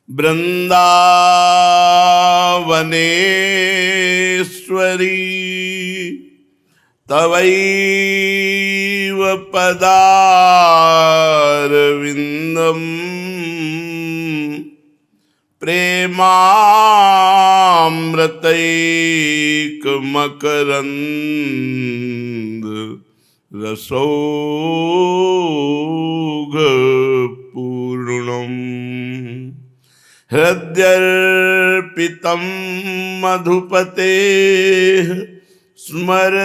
वृंदावनेश्वरी तवैव पदारविंदम प्रेमामृतैकमकरंद रसौघपूर्णम् हृद्यर्पितं मधुपतेः स्मरतापमुग्रं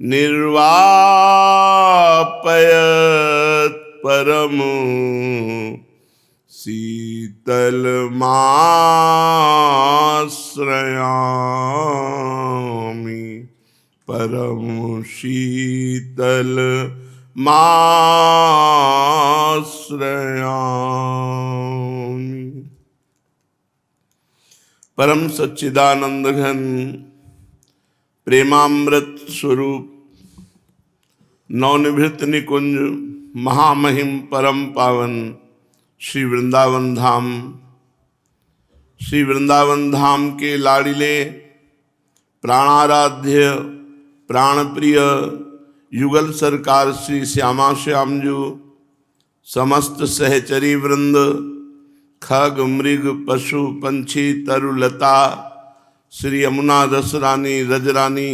निर्वापयत् परम शीतलमाश्रयामि परम शीतलमाश्रयामि। परम सच्चिदानंद घन प्रेमामृत स्वरूप नवनिभृत निकुंज महामहिम परम पावन श्री वृंदावन धाम के लाडिले प्राणाराध्य प्राणप्रिय युगल सरकार श्री श्यामा श्यामजू, समस्त सहचरी वृंद, खग मृग पशु पंछी तरुलता, श्री यमुना रसरानी रजरानी,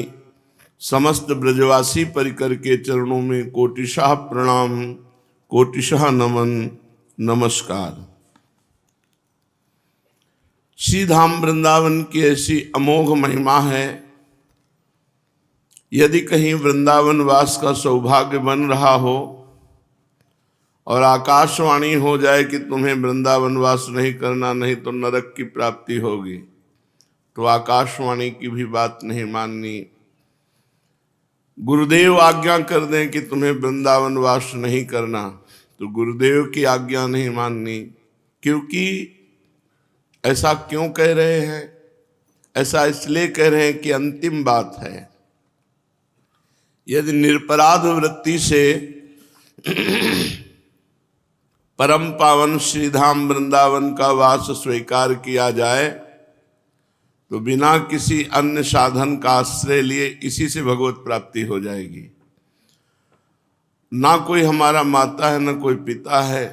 समस्त ब्रजवासी परिकर के चरणों में कोटिशाह प्रणाम, कोटिशाह नमन, नमस्कार। श्री धाम वृंदावन की ऐसी अमोघ महिमा है। यदि कहीं वृंदावन वास का सौभाग्य बन रहा हो और आकाशवाणी हो जाए कि तुम्हें वृंदावन वास नहीं करना, नहीं तो नरक की प्राप्ति होगी, तो आकाशवाणी की भी बात नहीं माननी। गुरुदेव आज्ञा कर दें कि तुम्हें वृंदावन वास नहीं करना, तो गुरुदेव की आज्ञा नहीं माननी। क्योंकि ऐसा क्यों कह रहे हैं? ऐसा इसलिए कह रहे हैं कि अंतिम बात है। यदि निरपराध वृत्ति से परम पावन श्रीधाम वृंदावन का वास स्वीकार किया जाए तो बिना किसी अन्य साधन का आश्रय लिए इसी से भगवत प्राप्ति हो जाएगी। ना कोई हमारा माता है, न कोई पिता है,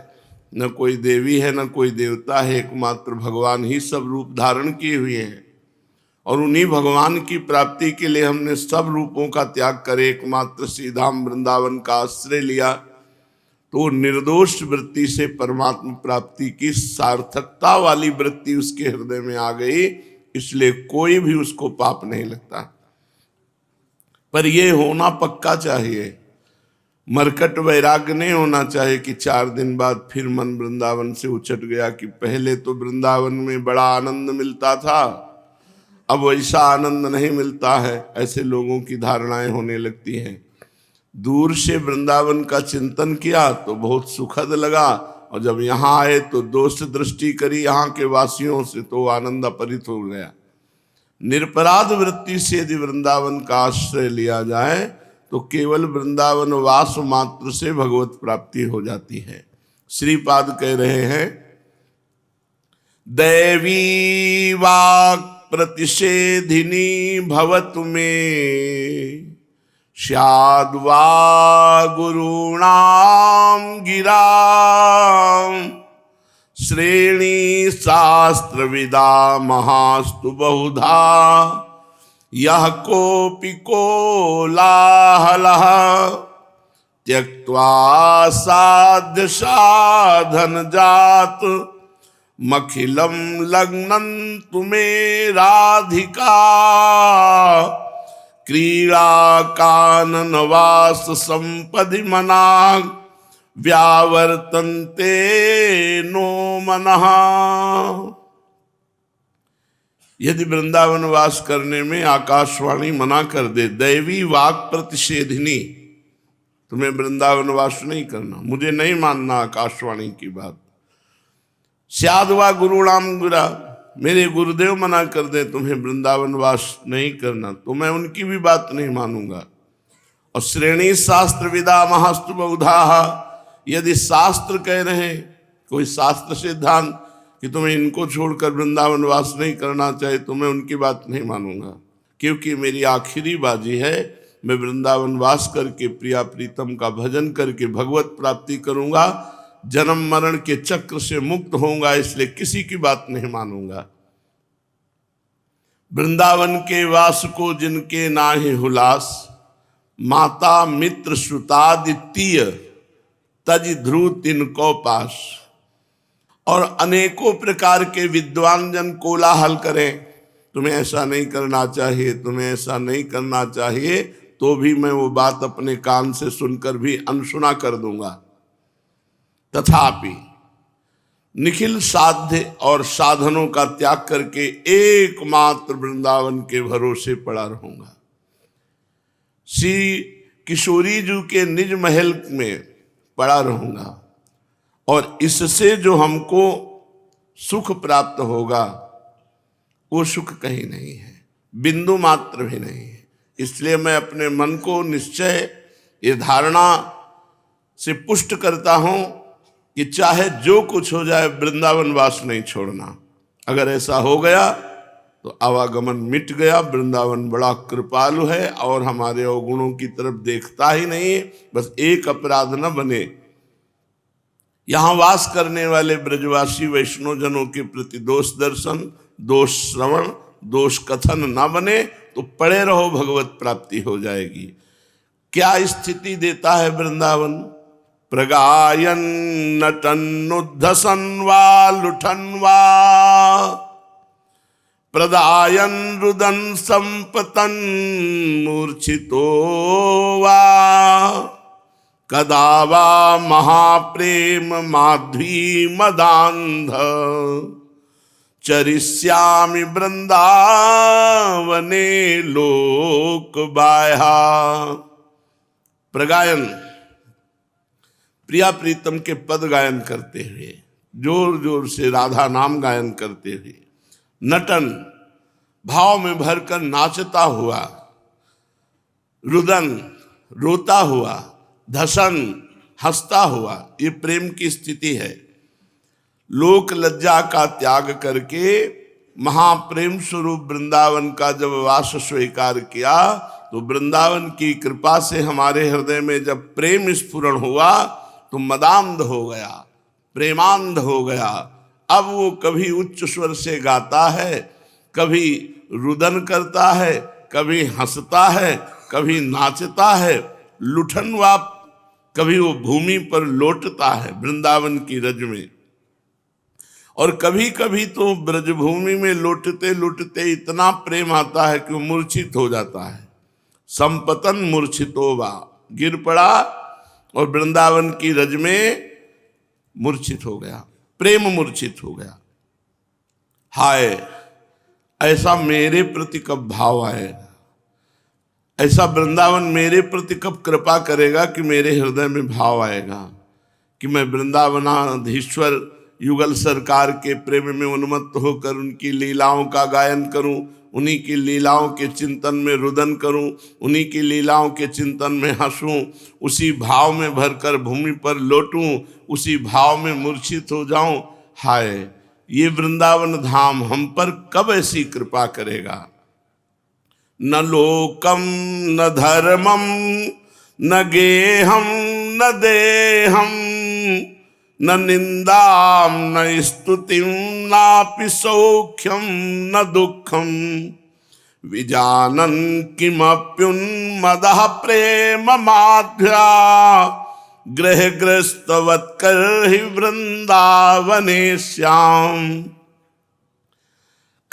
न कोई देवी है, न कोई देवता है। एकमात्र भगवान ही सब रूप धारण किए हुए हैं और उन्हीं भगवान की प्राप्ति के लिए हमने सब रूपों का त्याग कर एकमात्र श्रीधाम वृंदावन का आश्रय लिया, तो निर्दोष वृत्ति से परमात्मा प्राप्ति की सार्थकता वाली वृत्ति उसके हृदय में आ गई। इसलिए कोई भी उसको पाप नहीं लगता। पर यह होना पक्का चाहिए, मरकट वैराग्य नहीं होना चाहिए कि 4 दिन बाद फिर मन वृंदावन से उछट गया कि पहले तो वृंदावन में बड़ा आनंद मिलता था, अब वैसा आनंद नहीं मिलता है। ऐसे लोगों की धारणाएं होने लगती हैं। दूर से वृंदावन का चिंतन किया तो बहुत सुखद लगा, और जब यहाँ आए तो दोष दृष्टि करी यहाँ के वासियों से, तो आनंद अपरित हो गया। निरपराध वृत्ति से यदि वृंदावन का आश्रय लिया जाए तो केवल वृंदावन वास मात्र से भगवत प्राप्ति हो जाती है। श्रीपाद कह रहे हैं, दैवी वाक् प्रतिषेधिनी भवतु मे स्याद्वा गुरूणां गिरां श्रेणी शास्त्रविदा महास्तु बहुधा यः कोऽपि कोलाहलः त्यक्त्वा साध्य साधन जात मखिलम लग्नं तुमे राधिका क्रीड़ा कानन वास संपदि मना व्यावर्तन्ते नो मनः। यदि वृंदावन वास करने में आकाशवाणी मना कर दे, दैवी वाक् प्रतिषेधिनी, तुम्हें वृंदावन वास नहीं करना, मुझे नहीं मानना आकाशवाणी की बात। स्याद्वा गुरुणाम गिरा, मेरे गुरुदेव मना कर दे तुम्हें वृंदावन वास नहीं करना, तो मैं उनकी भी बात नहीं मानूंगा। और श्रेणी शास्त्र विदा महास्तु बहुधा, यदि शास्त्र कह रहे हैं, कोई शास्त्र सिद्धांत कि तुम्हें इनको छोड़कर वृंदावन वास नहीं करना चाहिए, तो मैं उनकी बात नहीं मानूंगा, क्योंकि मेरी आखिरी बाजी है। मैं वृंदावन वास करके प्रिया प्रीतम का भजन करके भगवत प्राप्ति करूंगा, जन्म मरण के चक्र से मुक्त होऊंगा, इसलिए किसी की बात नहीं मानूंगा। वृंदावन के वास को जिनके नाहि हुलास, माता मित्र श्रुतादित्य तज ध्रुव तिनको पास। और अनेकों प्रकार के विद्वान जन कोलाहल करें, तुम्हें ऐसा नहीं करना चाहिए, तुम्हें ऐसा नहीं करना चाहिए, तो भी मैं वो बात अपने कान से सुनकर भी अनसुना कर दूंगा। तथापि निखिल साध्य और साधनों का त्याग करके एकमात्र वृंदावन के भरोसे पड़ा रहूंगा। श्री किशोरी जी के निज महल में पड़ा रहूंगा, और इससे जो हमको सुख प्राप्त होगा वो सुख कहीं नहीं है, बिंदु मात्र भी नहीं है। इसलिए मैं अपने मन को निश्चय ये धारणा से पुष्ट करता हूं कि चाहे जो कुछ हो जाए, वृंदावन वास नहीं छोड़ना। अगर ऐसा हो गया तो आवागमन मिट गया। वृंदावन बड़ा कृपालु है और हमारे अवगुणों की तरफ देखता ही नहीं है। बस एक अपराध न बने, यहां वास करने वाले ब्रजवासी वैष्णव जनों के प्रति दोष दर्शन, दोष श्रवण, दोष कथन ना बने, तो पड़े रहो, भगवत प्राप्ति हो जाएगी। क्या स्थिति देता है वृंदावन? प्रगायन नटन्नुद्धसन वा लुठन वा, प्रदायन रुदन संपतन मूर्छितो वा, कदा वा महाप्रेम माध्वी मदांध, चरिष्यामि वृंदावने लोक बाह्या। प्रगायन, प्रिया प्रीतम के पद गायन करते हुए, जोर जोर से राधा नाम गायन करते हुए, नटन, भाव में भरकर नाचता हुआ, रुदन, रोता हुआ, धसन, हंसता हुआ, ये प्रेम की स्थिति है। लोक लज्जा का त्याग करके महाप्रेम स्वरूप वृंदावन का जब वास स्वीकार किया, तो वृंदावन की कृपा से हमारे हृदय में जब प्रेम स्फुरण हुआ तो मदांध हो गया, प्रेमांध हो गया। अब वो कभी उच्च स्वर से गाता है, कभी रुदन करता है, कभी हंसता है, कभी नाचता है, लुठनवा, कभी वो भूमि पर लौटता है वृंदावन की रज में। और कभी कभी तो ब्रजभूमि में लौटते लौटते इतना प्रेम आता है कि वो मूर्छित हो जाता है। संपतन मूर्छितोवा, गिर पड़ा और वृंदावन की रज में मूर्छित हो गया, प्रेम मूर्छित हो गया। हाय, ऐसा मेरे प्रति कब भाव आएगा? ऐसा वृंदावन मेरे प्रति कब कृपा करेगा कि मेरे हृदय में भाव आएगा कि मैं वृंदावनाधीश्वर युगल सरकार के प्रेम में उन्मत्त होकर उनकी लीलाओं का गायन करूं, उन्हीं की लीलाओं के चिंतन में रुदन करूं, उन्हीं की लीलाओं के चिंतन में हंसूं, उसी भाव में भरकर भूमि पर लौटूं, उसी भाव में मूर्छित हो जाऊं। हाय, ये वृंदावन धाम हम पर कब ऐसी कृपा करेगा? न लोकम न धर्मम न गेहम न देहम, न निंदाम न स्तुतिम नापि सौख्यम न दुखम, विजानन किमप्युन्मदः प्रेम माध्या, गृह ग्रस्तवत्कर ही वृंदावने श्याम।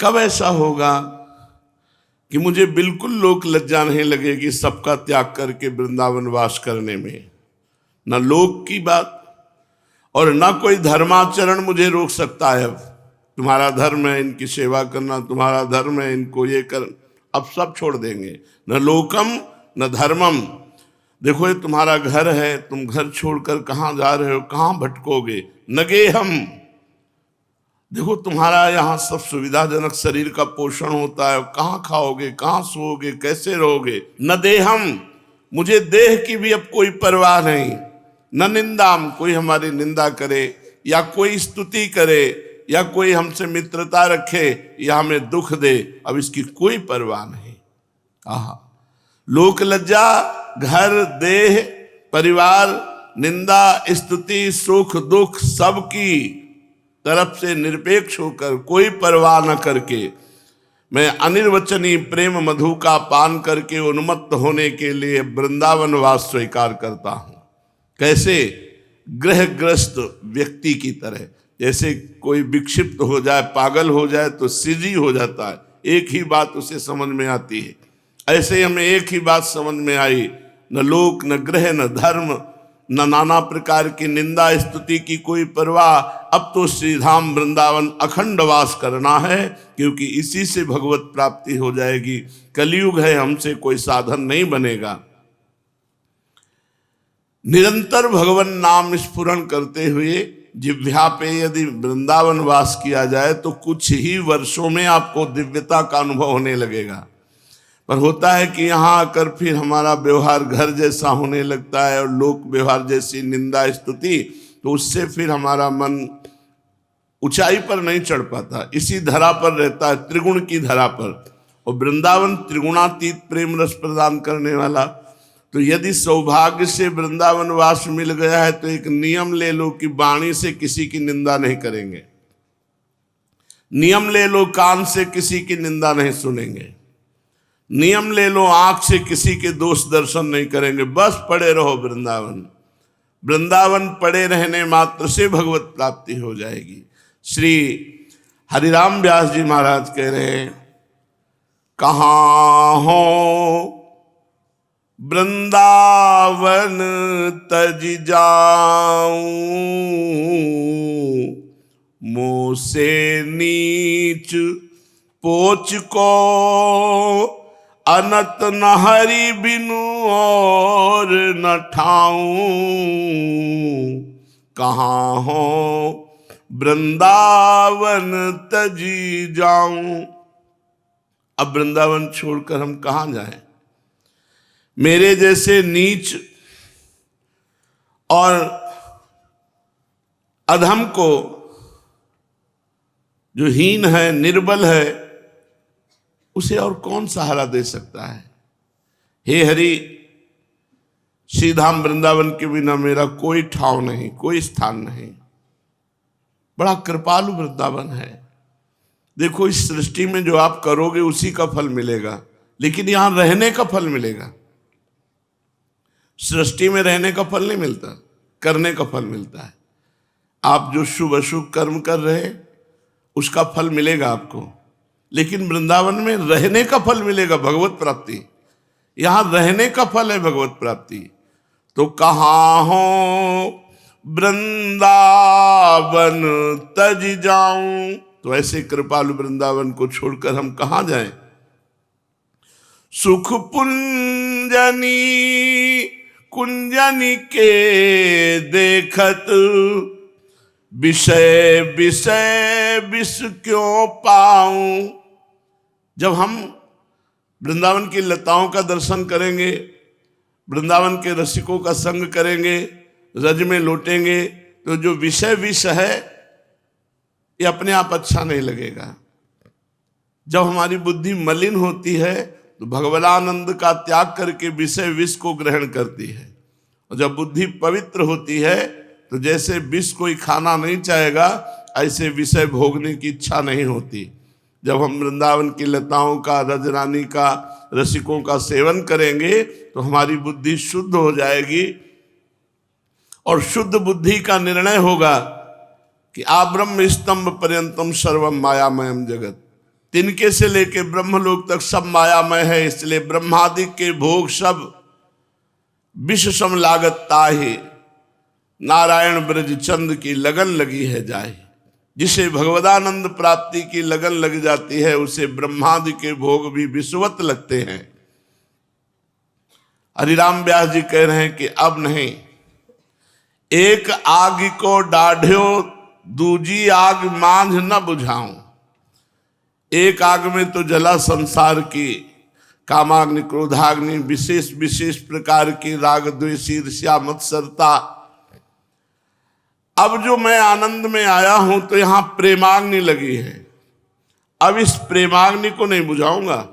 कब ऐसा होगा कि मुझे बिल्कुल लोक लज्जा नहीं लगेगी सबका त्याग करके वृंदावन वास करने में? न लोक की बात और न कोई धर्माचरण मुझे रोक सकता है। अब तुम्हारा धर्म है इनकी सेवा करना, तुम्हारा धर्म है इनको ये कर, अब सब छोड़ देंगे। न लोकम न धर्मम। देखो ये तुम्हारा घर है, तुम घर छोड़कर कहाँ जा रहे हो, कहाँ भटकोगे? न गेहम, देखो तुम्हारा यहाँ सब सुविधाजनक शरीर का पोषण होता है, कहाँ खाओगे, कहाँ सोओगे, कैसे रहोगे? न देहम, मुझे देह की भी अब कोई परवाह नहीं। न निंदाम, कोई हमारी निंदा करे या कोई स्तुति करे या कोई हमसे मित्रता रखे या हमें दुख दे, अब इसकी कोई परवाह नहीं। आहा, लोक लज्जा, घर, देह, परिवार, निंदा, स्तुति, सुख दुख सबकी तरफ से निरपेक्ष होकर, कोई परवाह न करके मैं अनिर्वचनीय प्रेम मधु का पान करके उन्मत्त होने के लिए वृंदावन वास स्वीकार करता हूं। कैसे? ग्रहग्रस्त व्यक्ति की तरह। जैसे कोई विक्षिप्त हो जाए, पागल हो जाए तो सिजी हो जाता है, एक ही बात उसे समझ में आती है। ऐसे हमें एक ही बात समझ में आई, न लोक, न ग्रह, न धर्म, न नाना प्रकार की निंदा स्तुति की कोई परवाह। अब तो श्रीधाम वृंदावन अखंड वास करना है, क्योंकि इसी से भगवत प्राप्ति हो जाएगी। कलयुग है, हमसे कोई साधन नहीं बनेगा। निरंतर भगवान नाम स्फुरण करते हुए जिह्वा पे यदि वृंदावन वास किया जाए तो कुछ ही वर्षों में आपको दिव्यता का अनुभव होने लगेगा। पर होता है कि यहाँ आकर फिर हमारा व्यवहार घर जैसा होने लगता है और लोक व्यवहार जैसी निंदा स्तुति, तो उससे फिर हमारा मन ऊंचाई पर नहीं चढ़ पाता, इसी धरा पर रहता है, त्रिगुण की धरा पर। और वृंदावन त्रिगुणातीत प्रेम रस प्रदान करने वाला। तो यदि सौभाग्य से वृंदावन वास मिल गया है तो एक नियम ले लो कि वाणी से किसी की निंदा नहीं करेंगे, नियम ले लो कान से किसी की निंदा नहीं सुनेंगे, नियम ले लो आंख से किसी के दोष दर्शन नहीं करेंगे, बस पड़े रहो वृंदावन। वृंदावन पड़े रहने मात्र से भगवत प्राप्ति हो जाएगी। श्री हरिराम व्यास जी महाराज कह रहे हैं, कहाँ हो वृंदावन तज जाऊं, मुँह से नीच पोच को अनत न हरि बिनु और न ठाऊं। कहाँ हो वृंदावन तजी जाऊं। अब वृंदावन छोड़कर हम कहाँ जाएं? मेरे जैसे नीच और अधम को, जो हीन है, निर्बल है, उसे और कौन सहारा दे सकता है? हे हरि, श्रीधाम वृंदावन के बिना मेरा कोई ठाव नहीं, कोई स्थान नहीं। बड़ा कृपालु वृंदावन है। देखो, इस सृष्टि में जो आप करोगे उसी का फल मिलेगा, लेकिन यहां रहने का फल मिलेगा। सृष्टि में रहने का फल नहीं मिलता, करने का फल मिलता है। आप जो शुभ अशुभ कर्म कर रहे हैं उसका फल मिलेगा आपको, लेकिन वृंदावन में रहने का फल मिलेगा, भगवत प्राप्ति। यहां रहने का फल है भगवत प्राप्ति। तो कहाँ हो वृंदावन तज जाऊं। तो ऐसे कृपालु वृंदावन को छोड़कर हम कहां जाएं? सुख पुंजनी कुंजनी के देखत, विषय विषय विष क्यों पाऊं। जब हम वृंदावन की लताओं का दर्शन करेंगे, वृंदावन के रसिकों का संग करेंगे, रज में लौटेंगे, तो जो विषय विष है ये अपने आप अच्छा नहीं लगेगा। जब हमारी बुद्धि मलिन होती है तो भगवदानंद का त्याग करके विषय विष को ग्रहण करती है, और जब बुद्धि पवित्र होती है तो जैसे विष कोई खाना नहीं चाहेगा, ऐसे विषय भोगने की इच्छा नहीं होती। जब हम वृंदावन की लताओं का, रजरानी का, रसिकों का सेवन करेंगे तो हमारी बुद्धि शुद्ध हो जाएगी, और शुद्ध बुद्धि का निर्णय होगा कि आब्रह्म स्तंभ पर्यंतम सर्वम मायामयम जगत। तिनके से लेके ब्रह्मलोक तक सब मायामय है, इसलिए ब्रह्मादि के भोग सब विष सम लागत ताहि, नारायण ब्रज चंद की लगन लगी है जाए। जिसे भगवदानंद प्राप्ति की लगन लग जाती है उसे ब्रह्मादि के भोग भी विषवत लगते हैं। हरिराम व्यास जी कह रहे हैं कि अब नहीं, एक आग को डाढ़ो दूजी आग मांझ न बुझाऊं। एक आग में तो जला संसार की कामाग्नि, क्रोधाग्नि, विशेष विशेष प्रकार की राग द्वेष ईर्ष्या मत्सरता, अब जो मैं आनंद में आया हूं तो यहां प्रेमाग्नि लगी है, अब इस प्रेमाग्नि को नहीं बुझाऊंगा।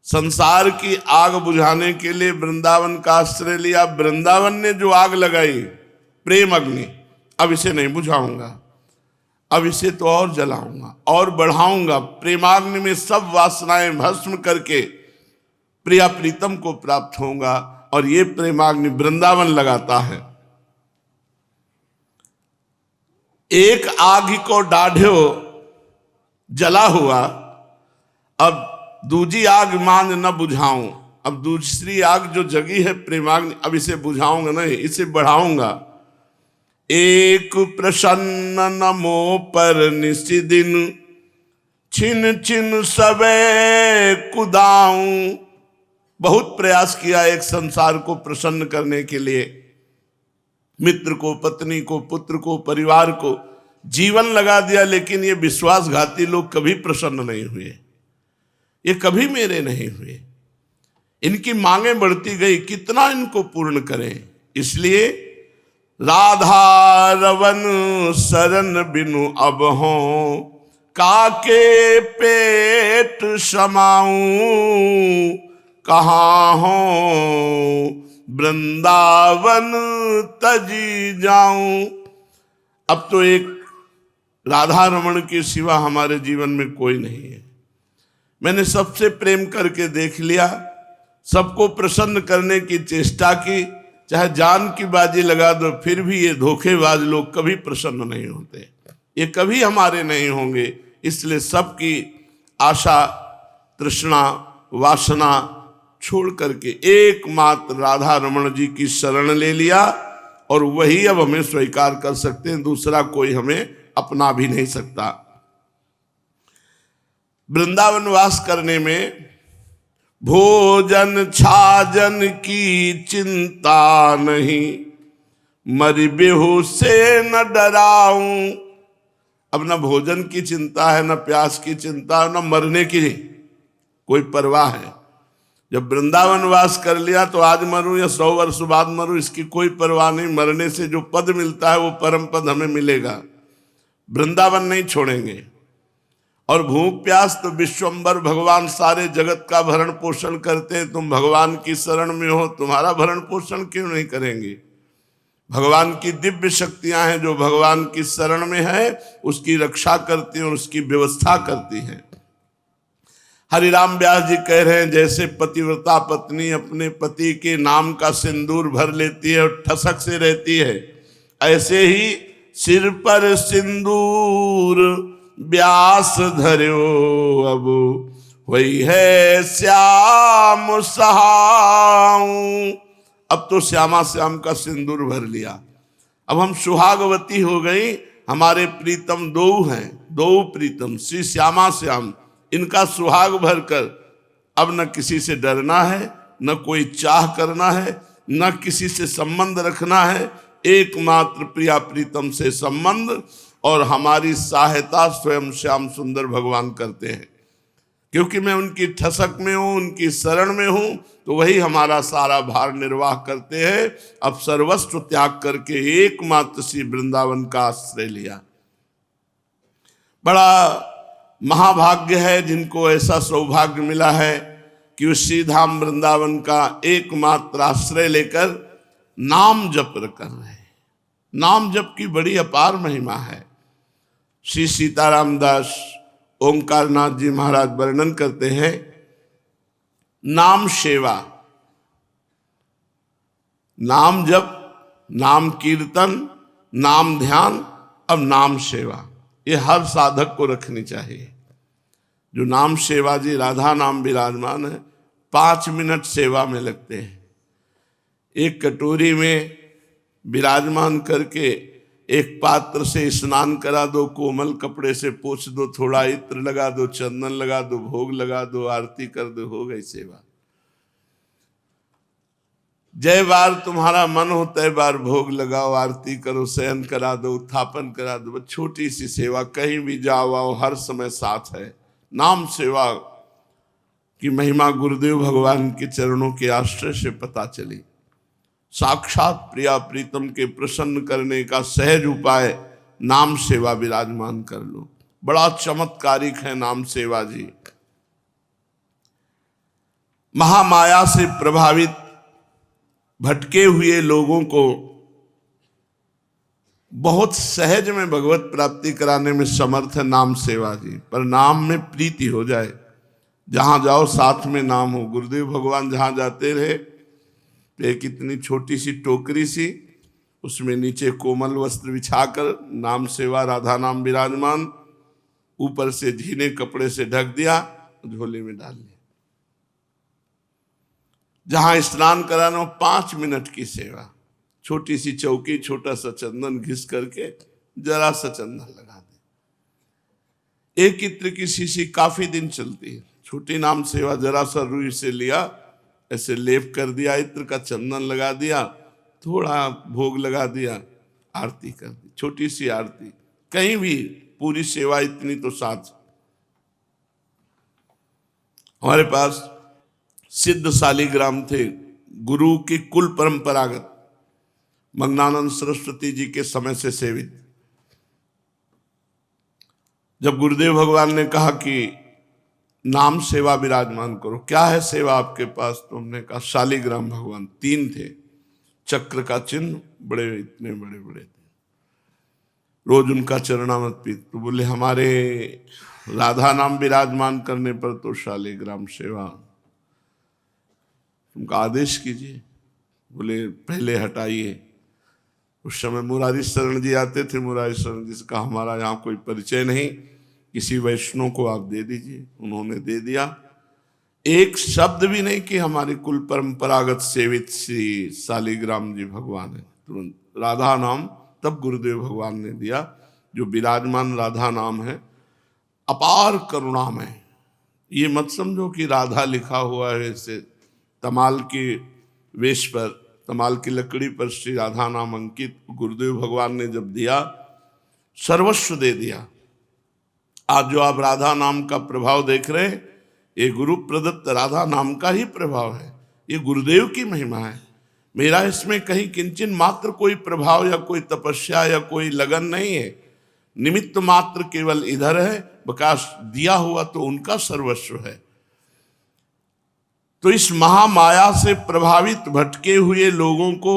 संसार की आग बुझाने के लिए वृंदावन का आश्रय लिया, वृंदावन ने जो आग लगाई प्रेम अग्नि, अब इसे नहीं बुझाऊंगा, अब इसे तो और जलाऊंगा और बढ़ाऊंगा। प्रेमाग्नि में सब वासनाएं भस्म करके प्रिया प्रीतम को प्राप्त होऊंगा। और ये प्रेमाग्नि वृंदावन लगाता है। एक आग को डाढ़ो जला हुआ, अब दूजी आग मान न बुझाऊं। अब दूसरी आग जो जगी है प्रेमाग्नि, अब इसे बुझाऊंगा नहीं, इसे बढ़ाऊंगा। एक प्रसन्न नमो पर निशिदिन, छिन छिन सबे कुदाऊं। बहुत प्रयास किया एक संसार को प्रसन्न करने के लिए, मित्र को, पत्नी को, पुत्र को, परिवार को जीवन लगा दिया, लेकिन ये विश्वासघाती लोग कभी प्रसन्न नहीं हुए, ये कभी मेरे नहीं हुए। इनकी मांगे बढ़ती गई, कितना इनको पूर्ण करें। इसलिए राधा रवन शरण बिनु अब हो, काके पेट समाऊं, कहाँ हो वृंदावन तजी जाऊं। अब तो एक राधा रमण के सिवा हमारे जीवन में कोई नहीं है। मैंने सबसे प्रेम करके देख लिया, सबको प्रसन्न करने की चेष्टा की, चाहे जान की बाजी लगा दो, फिर भी ये धोखेबाज लोग कभी प्रसन्न नहीं होते, ये कभी हमारे नहीं होंगे। इसलिए सबकी आशा, तृष्णा, वासना छोड़ करके एकमात्र राधा रमण जी की शरण ले लिया, और वही अब हमें स्वीकार कर सकते हैं, दूसरा कोई हमें अपना भी नहीं सकता। वृंदावन वास करने में भोजन छाजन की चिंता नहीं, मरी बेहोश से न डराऊं। अब न भोजन की चिंता है, न प्यास की चिंता, न मरने की कोई परवाह है। जब वृंदावन वास कर लिया तो आज मरूं या 100 वर्ष बाद मरूं, इसकी कोई परवाह नहीं। मरने से जो पद मिलता है वो परम पद हमें मिलेगा, वृंदावन नहीं छोड़ेंगे। और भूख प्यास तो विश्वम्बर भगवान सारे जगत का भरण पोषण करते हैं, तुम भगवान की शरण में हो, तुम्हारा भरण पोषण क्यों नहीं करेंगे। भगवान की दिव्य शक्तियां हैं जो भगवान की शरण में है, उसकी रक्षा करती हैं और उसकी व्यवस्था करती हैं। हरिराम व्यास जी कह रहे हैं, जैसे पतिव्रता पत्नी अपने पति के नाम का सिंदूर भर लेती है और ठसक से रहती है, ऐसे ही सिर पर सिंदूर व्यास धर्यो, अब वही है श्याम सहाऊं। अब तो श्यामा श्याम का सिंदूर भर लिया, अब हम सुहागवती हो गई। हमारे प्रीतम दो हैं, दो प्रीतम श्री श्यामा श्याम, इनका सुहाग भरकर अब न किसी से डरना है, न कोई चाह करना है, न किसी से संबंध रखना है, एकमात्र प्रिया प्रीतम से संबंध। और हमारी सहायता स्वयं श्याम सुंदर भगवान करते हैं, क्योंकि मैं उनकी ठसक में हूँ, उनकी शरण में हूँ, तो वही हमारा सारा भार निर्वाह करते हैं। अब सर्वस्व त्याग करके एकमात्र श्री वृंदावन का आश्रय लिया। बड़ा महाभाग्य है जिनको ऐसा सौभाग्य मिला है कि उस श्री धाम वृंदावन का एकमात्र आश्रय लेकर नाम जप कर रहे हैं। नाम जप की बड़ी अपार महिमा है। श्री सीताराम दास ओंकारनाथ जी महाराज वर्णन करते हैं, नाम सेवा, नाम जप, नाम कीर्तन, नाम ध्यान, अब नाम सेवा, ये हर साधक को रखनी चाहिए। जो नाम सेवा जी राधा नाम विराजमान है, 5 मिनट सेवा में लगते हैं। एक कटोरी में विराजमान करके एक पात्र से स्नान करा दो, कोमल कपड़े से पोंछ दो, थोड़ा इत्र लगा दो, चंदन लगा दो, भोग लगा दो, आरती कर दो, हो गई सेवा। जय बार तुम्हारा मन हो तय बार भोग लगाओ, आरती करो, शयन करा दो, उत्थापन करा दो। छोटी सी सेवा, कहीं भी जाओ आओ हर समय साथ है। नाम सेवा की महिमा गुरुदेव भगवान के चरणों के आश्रय से पता चली। साक्षात प्रिया प्रीतम के प्रसन्न करने का सहज उपाय नाम सेवा विराजमान कर लो। बड़ा चमत्कारिक है नाम सेवा जी। महामाया से प्रभावित भटके हुए लोगों को बहुत सहज में भगवत प्राप्ति कराने में समर्थ है नाम सेवा जी। पर नाम में प्रीति हो जाए, जहां जाओ साथ में नाम हो। गुरुदेव भगवान जहां जाते रहे, एक इतनी छोटी सी टोकरी सी, उसमें नीचे कोमल वस्त्र बिछाकर नाम सेवा राधा नाम विराजमान, ऊपर से झीने कपड़े से ढक दिया, झोले में डाल लिया। जहां स्नान कराना 5 मिनट की सेवा, छोटी सी चौकी, छोटा सा चंदन घिस करके जरा सा चंदन लगा दे। एक इत्र की शीशी काफी दिन चलती है। छोटी नाम सेवा, जरा सा रुई से लिया, ऐसे लेप कर दिया, इत्र का चंदन लगा दिया, थोड़ा भोग लगा दिया, आरती कर दी, छोटी सी आरती। कहीं भी पूरी सेवा इतनी तो साथ। हमारे पास सिद्ध शालिग्राम थे, गुरु की कुल परंपरागत, मंगनानंद सरस्वती जी के समय से सेवित। जब गुरुदेव भगवान ने कहा कि नाम सेवा विराजमान करो, क्या है सेवा आपके पास, तो हमने कहा शालिग्राम भगवान 3 थे, चक्र का चिन्ह, बड़े इतने बड़े बड़े थे, रोज उनका चरणामृत पी। तो बोले हमारे राधा नाम विराजमान करने पर तो शालिग्राम सेवा, उनका आदेश कीजिए। बोले पहले हटाइए। उस समय मुरारी शरण जी आते थे, मुरारी शरण जी से कहा हमारा यहाँ कोई परिचय नहीं, किसी वैष्णव को आप दे दीजिए। उन्होंने दे दिया। एक शब्द भी नहीं कि हमारी कुल परंपरागत सेवित श्री शालिग्राम जी भगवान है। तुरंत राधा नाम तब गुरुदेव भगवान ने दिया, जो विराजमान राधा नाम है, अपार करुणा में। ये मत समझो कि राधा लिखा हुआ है ऐसे तमाल के वेश पर, तमाल की लकड़ी पर श्री राधा नाम अंकित। गुरुदेव भगवान ने जब दिया, सर्वस्व दे दिया। आज जो आप राधा नाम का प्रभाव देख रहे हैं, ये गुरु प्रदत्त राधा नाम का ही प्रभाव है, ये गुरुदेव की महिमा है। मेरा इसमें कहीं किंचन मात्र कोई प्रभाव या कोई तपस्या या कोई लगन नहीं है, निमित्त मात्र केवल इधर है, विकास दिया हुआ तो उनका सर्वस्व है। तो इस महामाया से प्रभावित भटके हुए लोगों को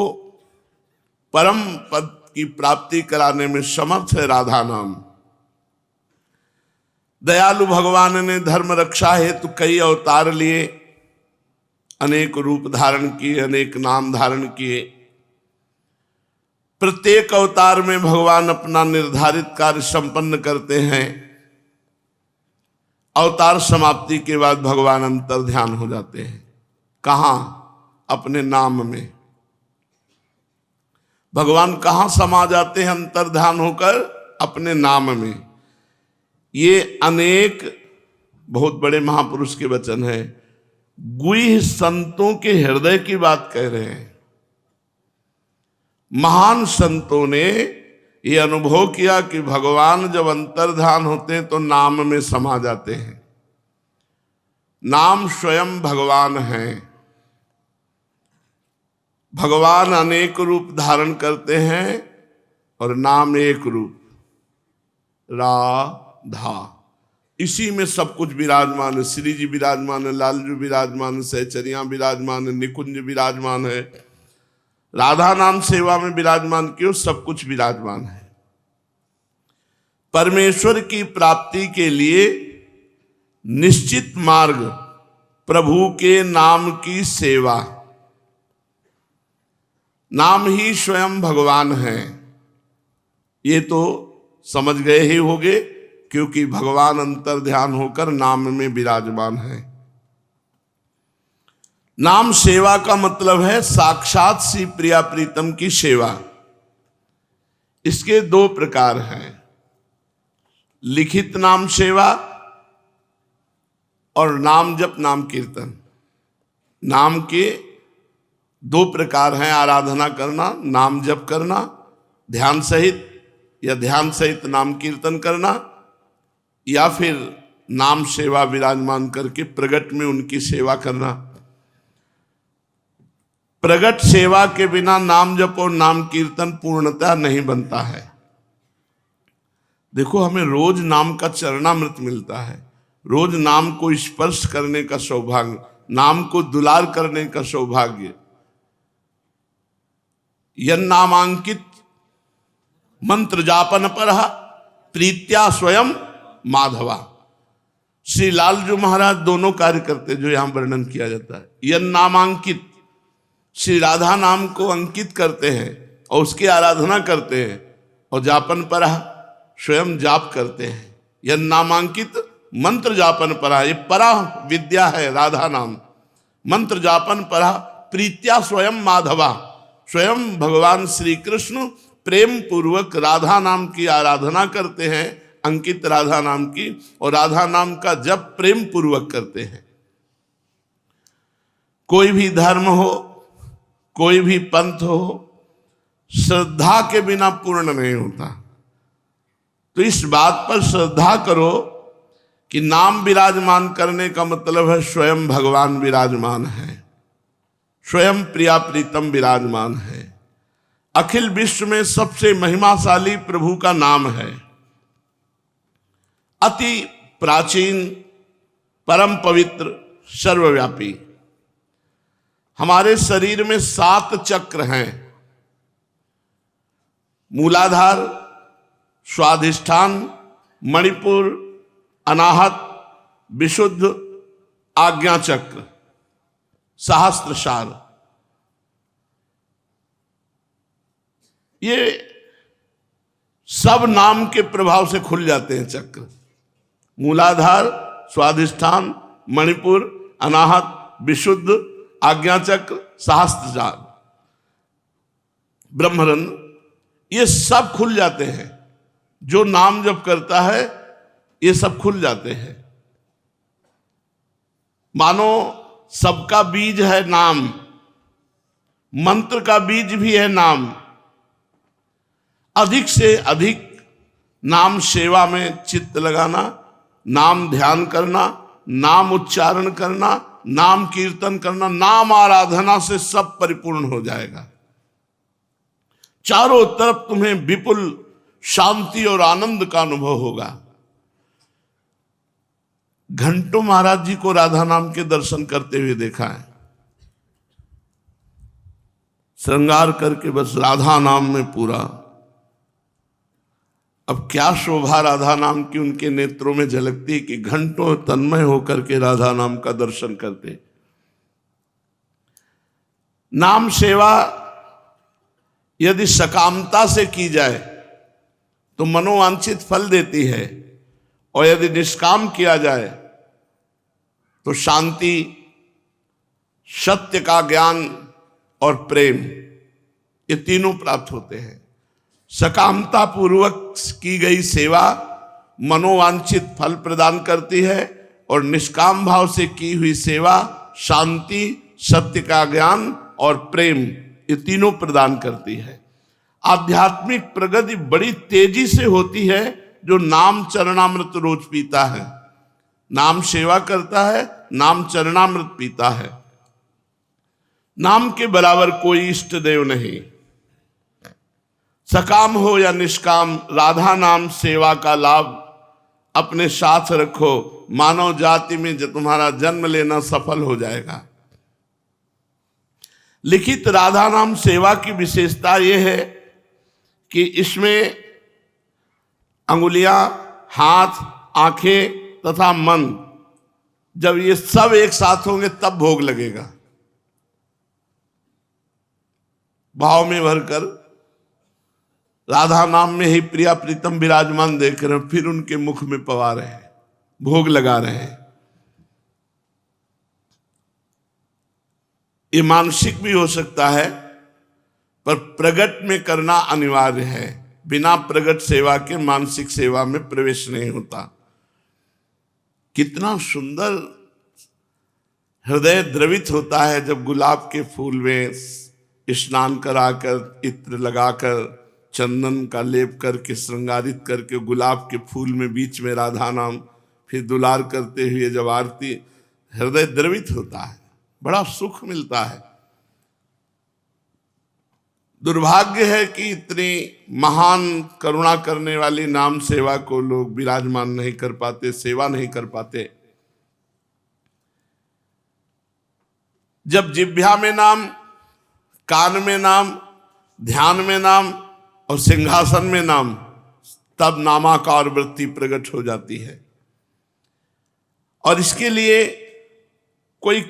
परम पद की प्राप्ति कराने में समर्थ है राधा नाम। दयालु भगवान ने धर्म रक्षा हेतु कई अवतार लिए, अनेक रूप धारण किए, अनेक नाम धारण किए। प्रत्येक अवतार में भगवान अपना निर्धारित कार्य संपन्न करते हैं। अवतार समाप्ति के बाद भगवान अंतर ध्यान हो जाते हैं। कहां? अपने नाम में। भगवान कहां समा जाते हैं अंतर ध्यान होकर? अपने नाम में। ये अनेक बहुत बड़े महापुरुष के वचन हैं, गुह्य संतों के हृदय की बात कह रहे हैं। महान संतों ने ये अनुभव किया कि भगवान जब अंतर्ध्यान होते हैं तो नाम में समा जाते हैं। नाम स्वयं भगवान है। भगवान अनेक रूप धारण करते हैं और नाम एक रूप, राधा। इसी में सब कुछ विराजमान है। श्री जी विराजमान है, लालजू विराजमान है, सहचरियां विराजमान है, निकुंज विराजमान है। राधा नाम सेवा में विराजमान क्यों? सब कुछ विराजमान है। परमेश्वर की प्राप्ति के लिए निश्चित मार्ग प्रभु के नाम की सेवा। नाम ही स्वयं भगवान है, ये तो समझ गए ही होंगे, क्योंकि भगवान अंतर ध्यान होकर नाम में विराजमान है। नाम सेवा का मतलब है साक्षात श्री प्रिया प्रीतम की सेवा। इसके 2 प्रकार हैं, लिखित नाम सेवा और नाम जप नाम कीर्तन। नाम के 2 प्रकार हैं, आराधना करना, नाम जप करना, ध्यान सहित या ध्यान सहित नाम कीर्तन करना, या फिर नाम सेवा विराजमान करके प्रगट में उनकी सेवा करना। प्रगट सेवा के बिना नाम जप और नाम कीर्तन पूर्णता नहीं बनता है। देखो, हमें रोज नाम का चरणामृत मिलता है, रोज नाम को स्पर्श करने का सौभाग्य, नाम को दुलार करने का सौभाग्य। यन नामांकित मंत्र जापन पर प्रीत्या स्वयं माधवा। श्री लालजू महाराज दोनों कार्य करते जो यहां वर्णन किया जाता है। यन नामांकित, श्री राधा नाम को अंकित करते हैं और उसकी आराधना करते हैं, और जापन पर स्वयं जाप करते हैं। यन नामांकित मंत्र जापन परा, ये परा विद्या है राधा नाम। मंत्र जापन परा प्रीत्या स्वयं माधवा, स्वयं भगवान श्री कृष्ण प्रेम पूर्वक राधा नाम की आराधना करते हैं, अंकित राधा नाम की, और राधा नाम का जप प्रेम पूर्वक करते हैं। कोई भी धर्म हो, कोई भी पंथ हो, श्रद्धा के बिना पूर्ण नहीं होता। तो इस बात पर श्रद्धा करो कि नाम विराजमान करने का मतलब है स्वयं भगवान विराजमान है, स्वयं प्रिया प्रीतम विराजमान है। अखिल विश्व में सबसे महिमाशाली प्रभु का नाम है, अति प्राचीन, परम पवित्र, सर्वव्यापी। हमारे शरीर में 7 चक्र हैं, मूलाधार, स्वाधिष्ठान, मणिपुर, अनाहत, विशुद्ध, आज्ञा चक्र, सहस्त्रसार। ये सब नाम के प्रभाव से खुल जाते हैं चक्र। मूलाधार, स्वाधिष्ठान, मणिपुर, अनाहत, विशुद्ध, आज्ञा चक्र, सहस्त्रसार, ब्रह्मरंध्र, ये सब खुल जाते हैं। जो नाम जप करता है ये सब खुल जाते हैं। मानो सबका बीज है नाम, मंत्र का बीज भी है नाम। अधिक से अधिक नाम सेवा में चित्त लगाना, नाम ध्यान करना, नाम उच्चारण करना, नाम कीर्तन करना, नाम आराधना से सब परिपूर्ण हो जाएगा। चारों तरफ तुम्हें विपुल शांति और आनंद का अनुभव होगा। घंटों महाराज जी को राधा नाम के दर्शन करते हुए देखा है, श्रृंगार करके बस राधा नाम में पूरा। अब क्या शोभा राधा नाम की उनके नेत्रों में झलकती कि घंटों तन्मय होकर के राधा नाम का दर्शन करते। नाम सेवा यदि सकामता से की जाए तो मनोवांछित फल देती है, और यदि निष्काम किया जाए तो शांति, सत्य का ज्ञान और प्रेम, ये तीनों प्राप्त होते हैं। सकामता पूर्वक की गई सेवा मनोवांछित फल प्रदान करती है, और निष्काम भाव से की हुई सेवा शांति, सत्य का ज्ञान और प्रेम, ये तीनों प्रदान करती है। आध्यात्मिक प्रगति बड़ी तेजी से होती है जो नाम चरणामृत रोज पीता है, नाम सेवा करता है, नाम चरणामृत पीता है। नाम के बराबर कोई इष्ट देव नहीं। सकाम हो या निष्काम, राधा नाम सेवा का लाभ अपने साथ रखो, मानव जाति में जो तुम्हारा जन्म लेना सफल हो जाएगा। लिखित राधा नाम सेवा की विशेषता यह है कि इसमें अंगुलियां, हाथ, आंखें तथा मन, जब ये सब एक साथ होंगे तब भोग लगेगा। भाव में भरकर राधा नाम में ही प्रिया प्रीतम विराजमान देख रहे हैं, फिर उनके मुख में पवा रहे हैं, भोग लगा रहे हैं। ये मानसिक भी हो सकता है, पर प्रगट में करना अनिवार्य है। बिना प्रगट सेवा के मानसिक सेवा में प्रवेश नहीं होता। कितना सुंदर हृदय द्रवित होता है जब गुलाब के फूल में स्नान कराकर, इत्र लगाकर, चंदन का लेप करके, श्रृंगारित करके, गुलाब के फूल में बीच में राधा नाम, फिर दुलार करते हुए जब आरती, हृदय द्रवित होता है, बड़ा सुख मिलता है। दुर्भाग्य है कि इतनी महान करुणा करने वाली नाम सेवा को लोग विराजमान नहीं कर पाते, सेवा नहीं कर पाते। जब जिह्वा में नाम, कान में नाम, ध्यान में नाम और सिंहासन में नाम, तब नामाकार वृत्ति प्रकट हो जाती है। और इसके लिए कोई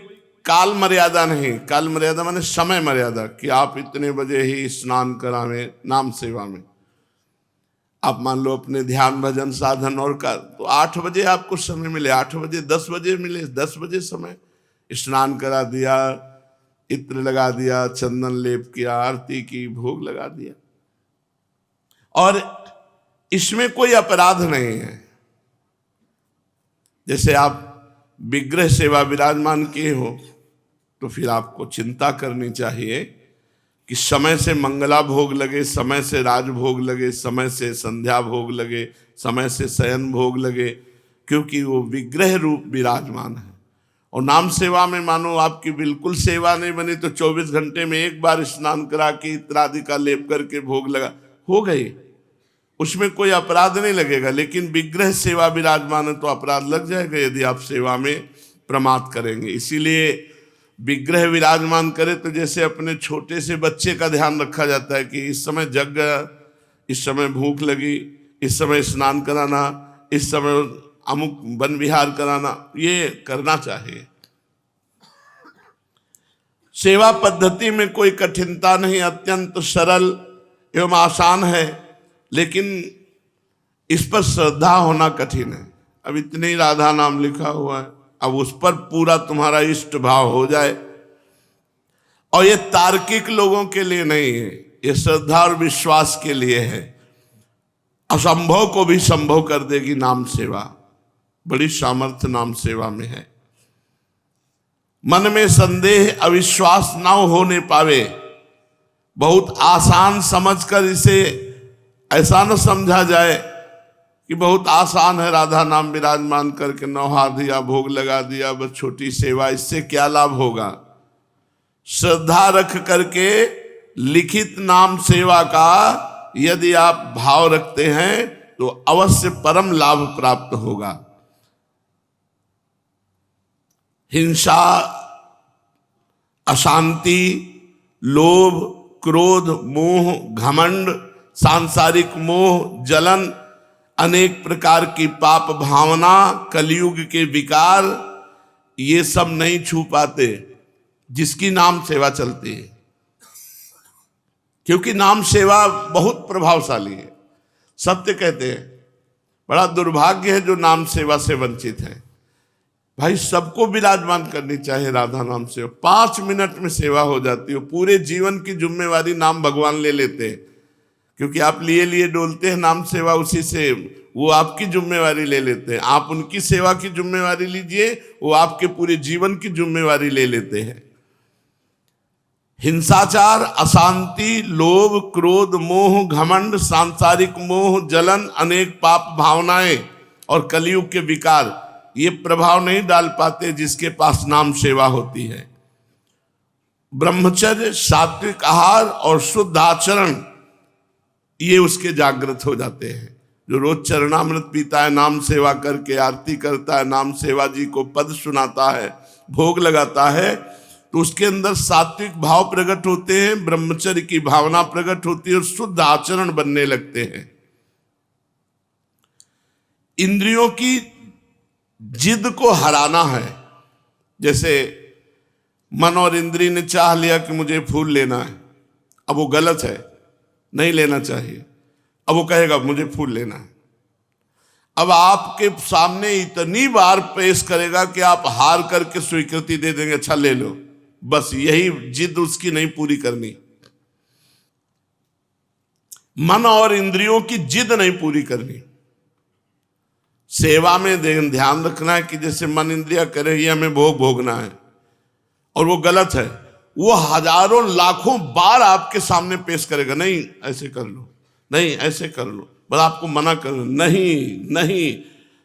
काल मर्यादा नहीं। काल मर्यादा माने समय मर्यादा, कि आप इतने बजे ही स्नान करावें नाम सेवा में। आप मान लो अपने ध्यान भजन साधन और का, तो 8 बजे आपको समय मिले, 8 बजे 10 बजे मिले, 10 बजे समय स्नान करा दिया, इत्र लगा दिया, चंदन लेप किया, आरती की, भोग लगा दिया, और इसमें कोई अपराध नहीं है। जैसे आप विग्रह सेवा विराजमान किए हो, तो फिर आपको चिंता करनी चाहिए कि समय से मंगला भोग लगे, समय से राजभोग लगे, समय से संध्या भोग लगे, समय से शयन भोग लगे, क्योंकि वो विग्रह रूप विराजमान है। और नाम सेवा में मानो आपकी बिल्कुल सेवा नहीं बनी तो 24 घंटे में एक बार स्नान करा के इत्रादि का लेप करके भोग लगा, हो गई, उसमें कोई अपराध नहीं लगेगा। लेकिन विग्रह सेवा विराजमान है तो अपराध लग जाएगा यदि आप सेवा में प्रमाद करेंगे। इसीलिए विग्रह विराजमान करे तो जैसे अपने छोटे से बच्चे का ध्यान रखा जाता है कि इस समय जग गया, इस समय भूख लगी, इस समय स्नान कराना, इस समय अमुक वन विहार कराना, ये करना चाहिए। सेवा पद्धति में कोई कठिनता नहीं, अत्यंत सरल एवं आसान है, लेकिन इस पर श्रद्धा होना कठिन है। अब इतने ही राधा नाम लिखा हुआ है, अब उस पर पूरा तुम्हारा इष्ट भाव हो जाए। और ये तार्किक लोगों के लिए नहीं है, ये श्रद्धा और विश्वास के लिए है। असंभव को भी संभव कर देगी नाम सेवा, बड़ी सामर्थ्य नाम सेवा में है। मन में संदेह अविश्वास ना होने पावे, बहुत आसान समझकर इसे ऐसा न समझा जाए कि बहुत आसान है, राधा नाम विराजमान करके नौहार दिया, भोग लगा दिया, बस छोटी सेवा, इससे क्या लाभ होगा। श्रद्धा रख करके लिखित नाम सेवा का यदि आप भाव रखते हैं तो अवश्य परम लाभ प्राप्त होगा। हिंसा, अशांति, लोभ, क्रोध, मोह, घमंड, सांसारिक मोह, जलन, अनेक प्रकार की पाप भावना, कलयुग के विकार, ये सब नहीं छू पाते जिसकी नाम सेवा चलती है। क्योंकि नाम सेवा बहुत प्रभावशाली है। सत्य कहते हैं, बड़ा दुर्भाग्य है जो नाम सेवा से वंचित है। भाई सबको विराजमान करनी चाहिए राधा नाम सेवा। 5 मिनट में सेवा हो जाती है। पूरे जीवन की जिम्मेवारी नाम भगवान ले लेते हैं, क्योंकि आप लिए लिए डोलते हैं नाम सेवा, उसी से वो आपकी जिम्मेवारी ले लेते हैं। आप उनकी सेवा की जिम्मेवारी लीजिए, वो आपके पूरे जीवन की जिम्मेवारी ले लेते हैं। हिंसाचार, अशांति, लोभ, क्रोध, मोह, घमंड, सांसारिक मोह, जलन, अनेक पाप भावनाएं और कलयुग के विकार, ये प्रभाव नहीं डाल पाते जिसके पास नाम सेवा होती है। ब्रह्मचर्य, सात्विक आहार और शुद्ध आचरण, ये उसके जागृत हो जाते हैं। जो रोज चरणामृत पीता है, नाम सेवा करके आरती करता है, नाम सेवा जी को पद सुनाता है, भोग लगाता है, तो उसके अंदर सात्विक भाव प्रकट होते हैं, ब्रह्मचर्य की भावना प्रकट होती है और शुद्ध आचरण बनने लगते हैं। इंद्रियों की जिद को हराना है। जैसे मन और इंद्री ने चाह लिया कि मुझे फूल लेना है, अब वो गलत है, नहीं लेना चाहिए। अब वो कहेगा मुझे फूल लेना है। अब आपके सामने इतनी बार पेश करेगा कि आप हार करके स्वीकृति दे देंगे, अच्छा ले लो। बस यही जिद उसकी नहीं पूरी करनी। मन और इंद्रियों की जिद नहीं पूरी करनी। सेवा में ध्यान रखना है कि जैसे मन इंद्रिया करे ये हमें भोग भोगना है, और वो गलत है, वो हजारों लाखों बार आपके सामने पेश करेगा, नहीं ऐसे कर लो, नहीं ऐसे कर लो, बस आपको मना कर, नहीं नहीं।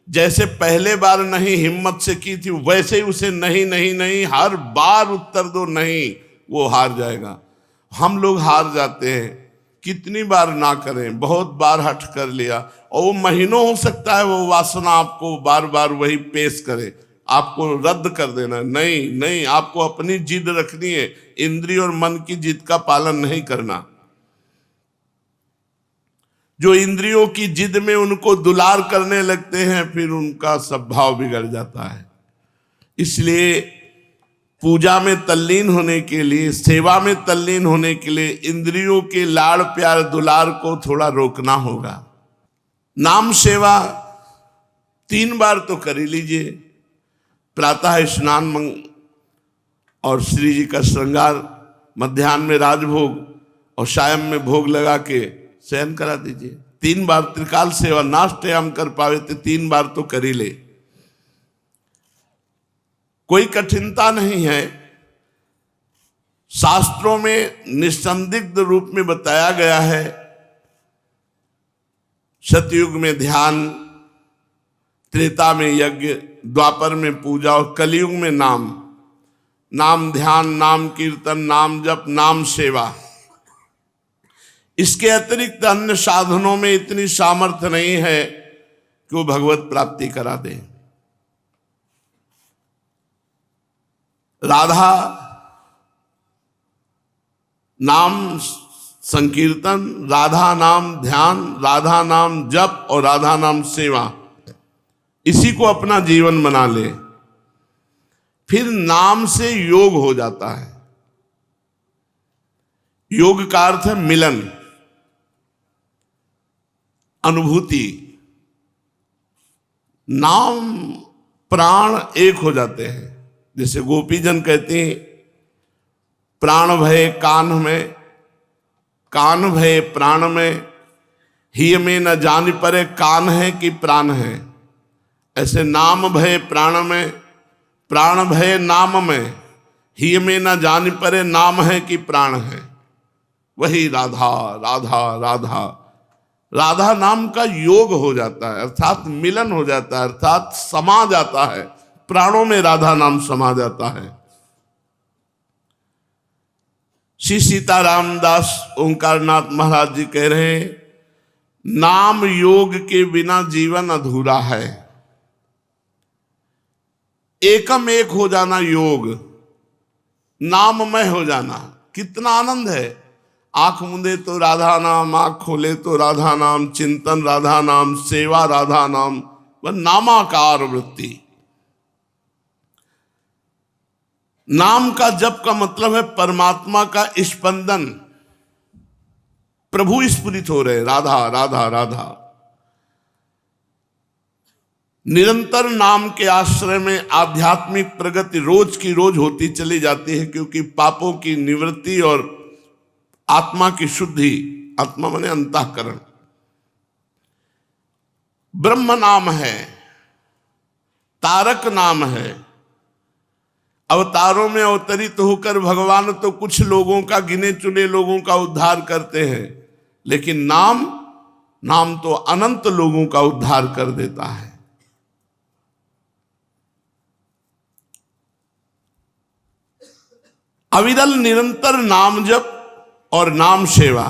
जैसे पहले बार नहीं हिम्मत से की थी, वैसे ही उसे नहीं नहीं नहीं हर बार उत्तर दो नहीं, वो हार जाएगा। हम लोग हार जाते हैं। कितनी बार ना करें, बहुत बार हठ कर लिया, और वो महीनों हो सकता है वो वासना आपको बार बार वही पेश करे, आपको रद्द कर देना। नहीं नहीं, आपको अपनी जिद रखनी है, इंद्रिय और मन की जिद का पालन नहीं करना। जो इंद्रियों की जिद में उनको दुलार करने लगते हैं, फिर उनका स्वभाव बिगड़ जाता है। इसलिए पूजा में तल्लीन होने के लिए, सेवा में तल्लीन होने के लिए इंद्रियों के लाड़ प्यार दुलार को थोड़ा रोकना होगा। नाम सेवा 3 बार तो कर ही लीजिए। प्रातः स्नान और श्री जी का श्रृंगार, मध्याह्न में राजभोग और सायं में भोग लगा के शयन करा दीजिए। 3 बार त्रिकाल सेवा, नाष्टयाम कर पावे तो 3 बार तो कर ही ले, कोई कठिनता नहीं है। शास्त्रों में निसंदिग्ध रूप में बताया गया है, सतयुग में ध्यान, त्रेता में यज्ञ, द्वापर में पूजा और कलयुग में नाम। नाम ध्यान, नाम कीर्तन, नाम जप, नाम सेवा। इसके अतिरिक्त अन्य साधनों में इतनी सामर्थ्य नहीं है कि वो भगवत प्राप्ति करा दे। राधा नाम संकीर्तन, राधा नाम ध्यान, राधा नाम जप और राधा नाम सेवा, इसी को अपना जीवन बना ले, फिर नाम से योग हो जाता है। योग का अर्थ है मिलन, अनुभूति। नाम प्राण एक हो जाते हैं। जैसे गोपीजन कहते हैं, प्राण भय कान में, कान भय प्राण में, ही में न जान परे कान है कि प्राण है। ऐसे नाम भय प्राण में, प्राण भय नाम में, ही में न जान परे नाम है कि प्राण है। वही राधा राधा राधा। राधा नाम का योग हो जाता है, अर्थात मिलन हो जाता है, अर्थात समा जाता है, प्राणों में राधा नाम समा जाता है। श्री सीताराम दास ओंकारनाथ महाराज जी कह रहे हैं, नाम योग के बिना जीवन अधूरा है। एकम एक हो जाना योग, नाममय हो जाना, कितना आनंद है। आंख मूंदे तो राधा नाम, आंख खोले तो राधा नाम, चिंतन राधा नाम, सेवा राधा नाम, वह नामाकार वृत्ति। नाम का जप का मतलब है परमात्मा का स्पंदन, प्रभु स्फुरित हो रहे, राधा राधा राधा। निरंतर नाम के आश्रय में आध्यात्मिक प्रगति रोज की रोज होती चली जाती है, क्योंकि पापों की निवृत्ति और आत्मा की शुद्धि, आत्मा माने अंतःकरण। ब्रह्म नाम है, तारक नाम है। अवतारों में अवतरित होकर भगवान तो कुछ लोगों का, गिने चुने लोगों का उद्धार करते हैं, लेकिन नाम तो अनंत लोगों का उद्धार कर देता है। अविरल निरंतर नाम जप और नाम सेवा,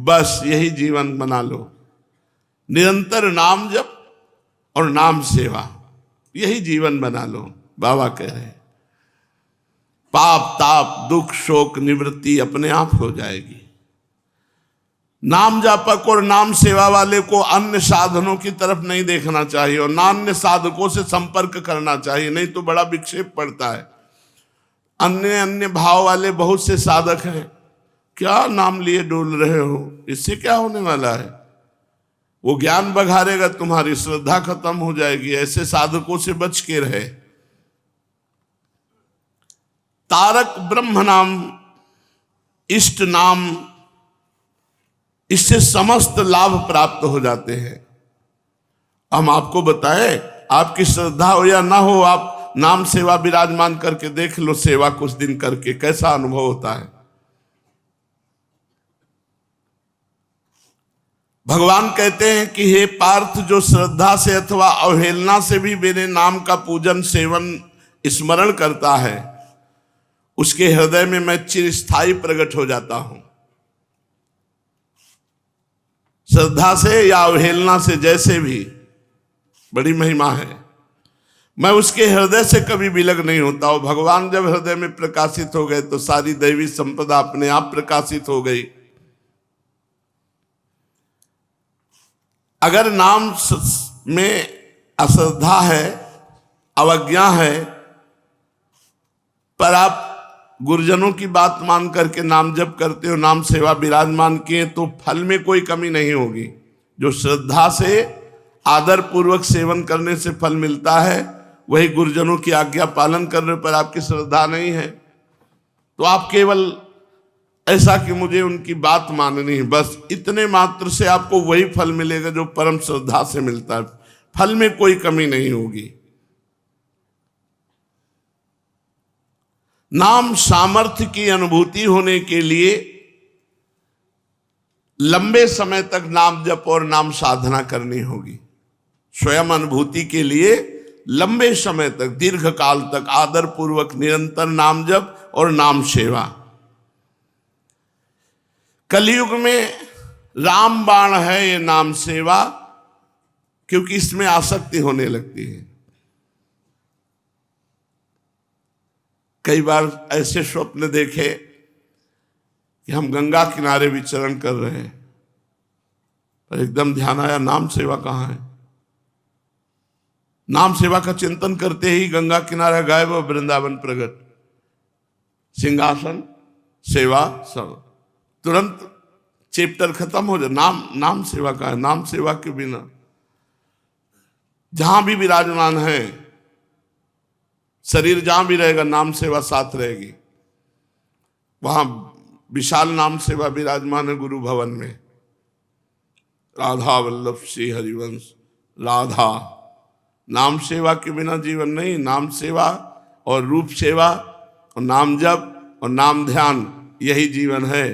बस यही जीवन बना लो। निरंतर नाम जप और नाम सेवा, यही जीवन बना लो। बाबा कह रहे हैं, पाप ताप दुख शोक निवृत्ति अपने आप हो जाएगी। नाम जापक और नाम सेवा वाले को अन्य साधनों की तरफ नहीं देखना चाहिए और ना अन्य साधकों से संपर्क करना चाहिए, नहीं तो बड़ा विक्षेप पड़ता है। अन्य भाव वाले बहुत से साधक हैं, क्या नाम लिए डोल रहे हो, इससे क्या होने वाला है? वो ज्ञान बघारेगा, तुम्हारी श्रद्धा खत्म हो जाएगी। ऐसे साधकों से बच के रहे। तारक ब्रह्म नाम, इष्ट नाम, इससे समस्त लाभ प्राप्त हो जाते हैं। हम आपको बताएं, आपकी श्रद्धा हो या ना हो, आप नाम सेवा विराजमान करके देख लो, सेवा कुछ दिन करके कैसा अनुभव होता है। भगवान कहते हैं कि हे पार्थ, जो श्रद्धा से अथवा अवहेलना से भी मेरे नाम का पूजन सेवन स्मरण करता है, उसके हृदय में मैं चिरस्थायी प्रकट हो जाता हूं। श्रद्धा से या अवहेलना से, जैसे भी, बड़ी महिमा है। मैं उसके हृदय से कभी विलग नहीं होता हूं। भगवान जब हृदय में प्रकाशित हो गए तो सारी दैवी संपदा अपने आप प्रकाशित हो गई। अगर नाम में अश्रद्धा है, अवज्ञा है, पर आप गुरुजनों की बात मान करके नाम जप करते हो, नाम सेवा विराजमान किए, तो फल में कोई कमी नहीं होगी। जो श्रद्धा से आदर पूर्वक सेवन करने से फल मिलता है, वही गुरुजनों की आज्ञा पालन करने पर आपकी श्रद्धा नहीं है तो आप केवल ऐसा कि मुझे उनकी बात माननी है, बस इतने मात्र से आपको वही फल मिलेगा जो परम श्रद्धा से मिलता है। फल में कोई कमी नहीं होगी। नाम सामर्थ्य की अनुभूति होने के लिए लंबे समय तक नाम जप और नाम साधना करनी होगी। स्वयं अनुभूति के लिए लंबे समय तक, दीर्घ काल तक आदर पूर्वक निरंतर नाम जप और नाम सेवा। कलयुग में रामबाण है ये नाम सेवा, क्योंकि इसमें आसक्ति होने लगती है। कई बार ऐसे स्वप्न देखे कि हम गंगा किनारे विचरण कर रहे हैं, पर एकदम ध्यान आया नाम सेवा कहाँ है। नाम सेवा का चिंतन करते ही गंगा किनारा गायब और वृंदावन प्रकट। सिंहासन सेवा सब, तुरंत चैप्टर खत्म हो जाए। नाम सेवा का है। नाम सेवा के बिना जहां भी विराजमान है, शरीर जहां भी रहेगा, नाम सेवा साथ रहेगी। वहां विशाल नाम सेवा विराजमान है गुरु भवन में। राधा वल्लभ श्री हरिवंश राधा। नाम सेवा के बिना जीवन नहीं। नाम सेवा और रूप सेवा और नाम जप और नाम ध्यान, यही जीवन है।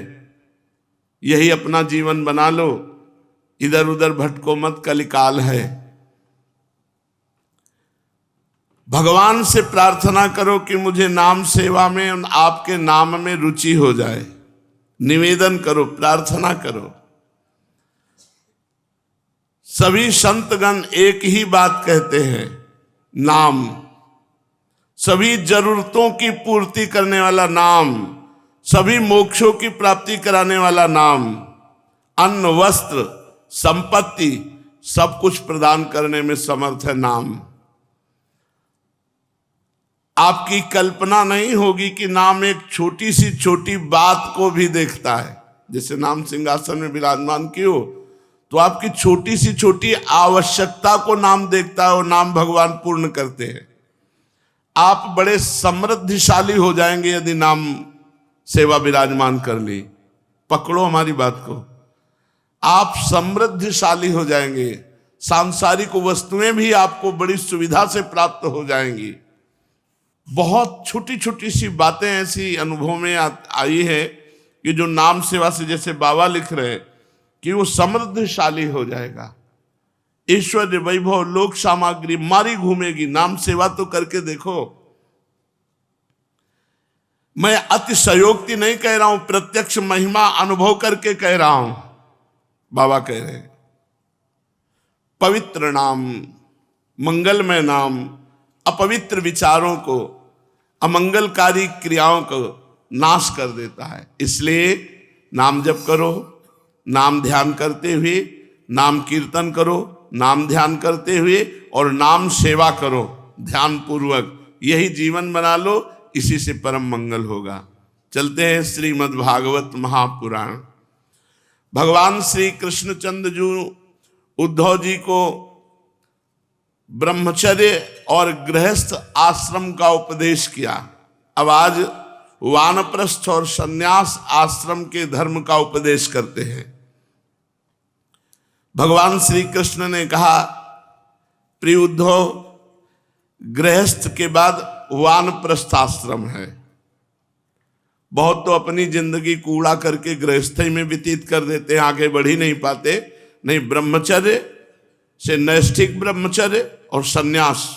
यही अपना जीवन बना लो। इधर उधर भटको मत, कलिकाल है। भगवान से प्रार्थना करो कि मुझे नाम सेवा में, आपके नाम में रुचि हो जाए। निवेदन करो, प्रार्थना करो। सभी संतगण एक ही बात कहते हैं, नाम। सभी जरूरतों की पूर्ति करने वाला नाम, सभी मोक्षों की प्राप्ति कराने वाला नाम, अन्न वस्त्र संपत्ति सब कुछ प्रदान करने में समर्थ है नाम। आपकी कल्पना नहीं होगी कि नाम एक छोटी सी छोटी बात को भी देखता है। जैसे नाम सिंहासन में विराजमान क्यों, तो आपकी छोटी सी छोटी आवश्यकता को नाम देखता है और नाम भगवान पूर्ण करते हैं। आप बड़े समृद्धिशाली हो जाएंगे यदि नाम सेवा विराजमान कर ली। पकड़ो हमारी बात को, आप समृद्धिशाली हो जाएंगे। सांसारिक वस्तुएं भी आपको बड़ी सुविधा से प्राप्त हो जाएंगी। बहुत छोटी छोटी सी बातें ऐसी अनुभव में आई है कि जो नाम सेवा से, जैसे बाबा लिख रहे हैं कि वो समृद्धशाली हो जाएगा। ऐश्वर्य वैभव लोक सामग्री मारी घूमेगी। नाम सेवा तो करके देखो। मैं अतिशयोक्ति नहीं कह रहा हूं, प्रत्यक्ष महिमा अनुभव करके कह रहा हूं। बाबा कह रहे हैं पवित्र नाम, मंगलमय नाम अपवित्र विचारों को, अमंगलकारी क्रियाओं को नाश कर देता है। इसलिए नाम जप करो, नाम ध्यान करते हुए, नाम कीर्तन करो, नाम ध्यान करते हुए, और नाम सेवा करो ध्यान पूर्वक। यही जीवन बना लो, इसी से परम मंगल होगा। चलते हैं श्रीमद् भागवत महापुराण। भगवान श्री कृष्णचंद्र जी उद्धव जी को ब्रह्मचर्य और गृहस्थ आश्रम का उपदेश किया। अब आज वानप्रस्थ और संन्यास आश्रम के धर्म का उपदेश करते हैं। भगवान श्री कृष्ण ने कहा, प्रिय उद्धव, गृहस्थ के बाद वानप्रस्थ आश्रम है। बहुत तो अपनी जिंदगी कूड़ा करके गृहस्थी में व्यतीत कर देते हैं, आगे बढ़ ही नहीं पाते। नहीं, ब्रह्मचर्य से नैष्ठिक ब्रह्मचर्य और संन्यास,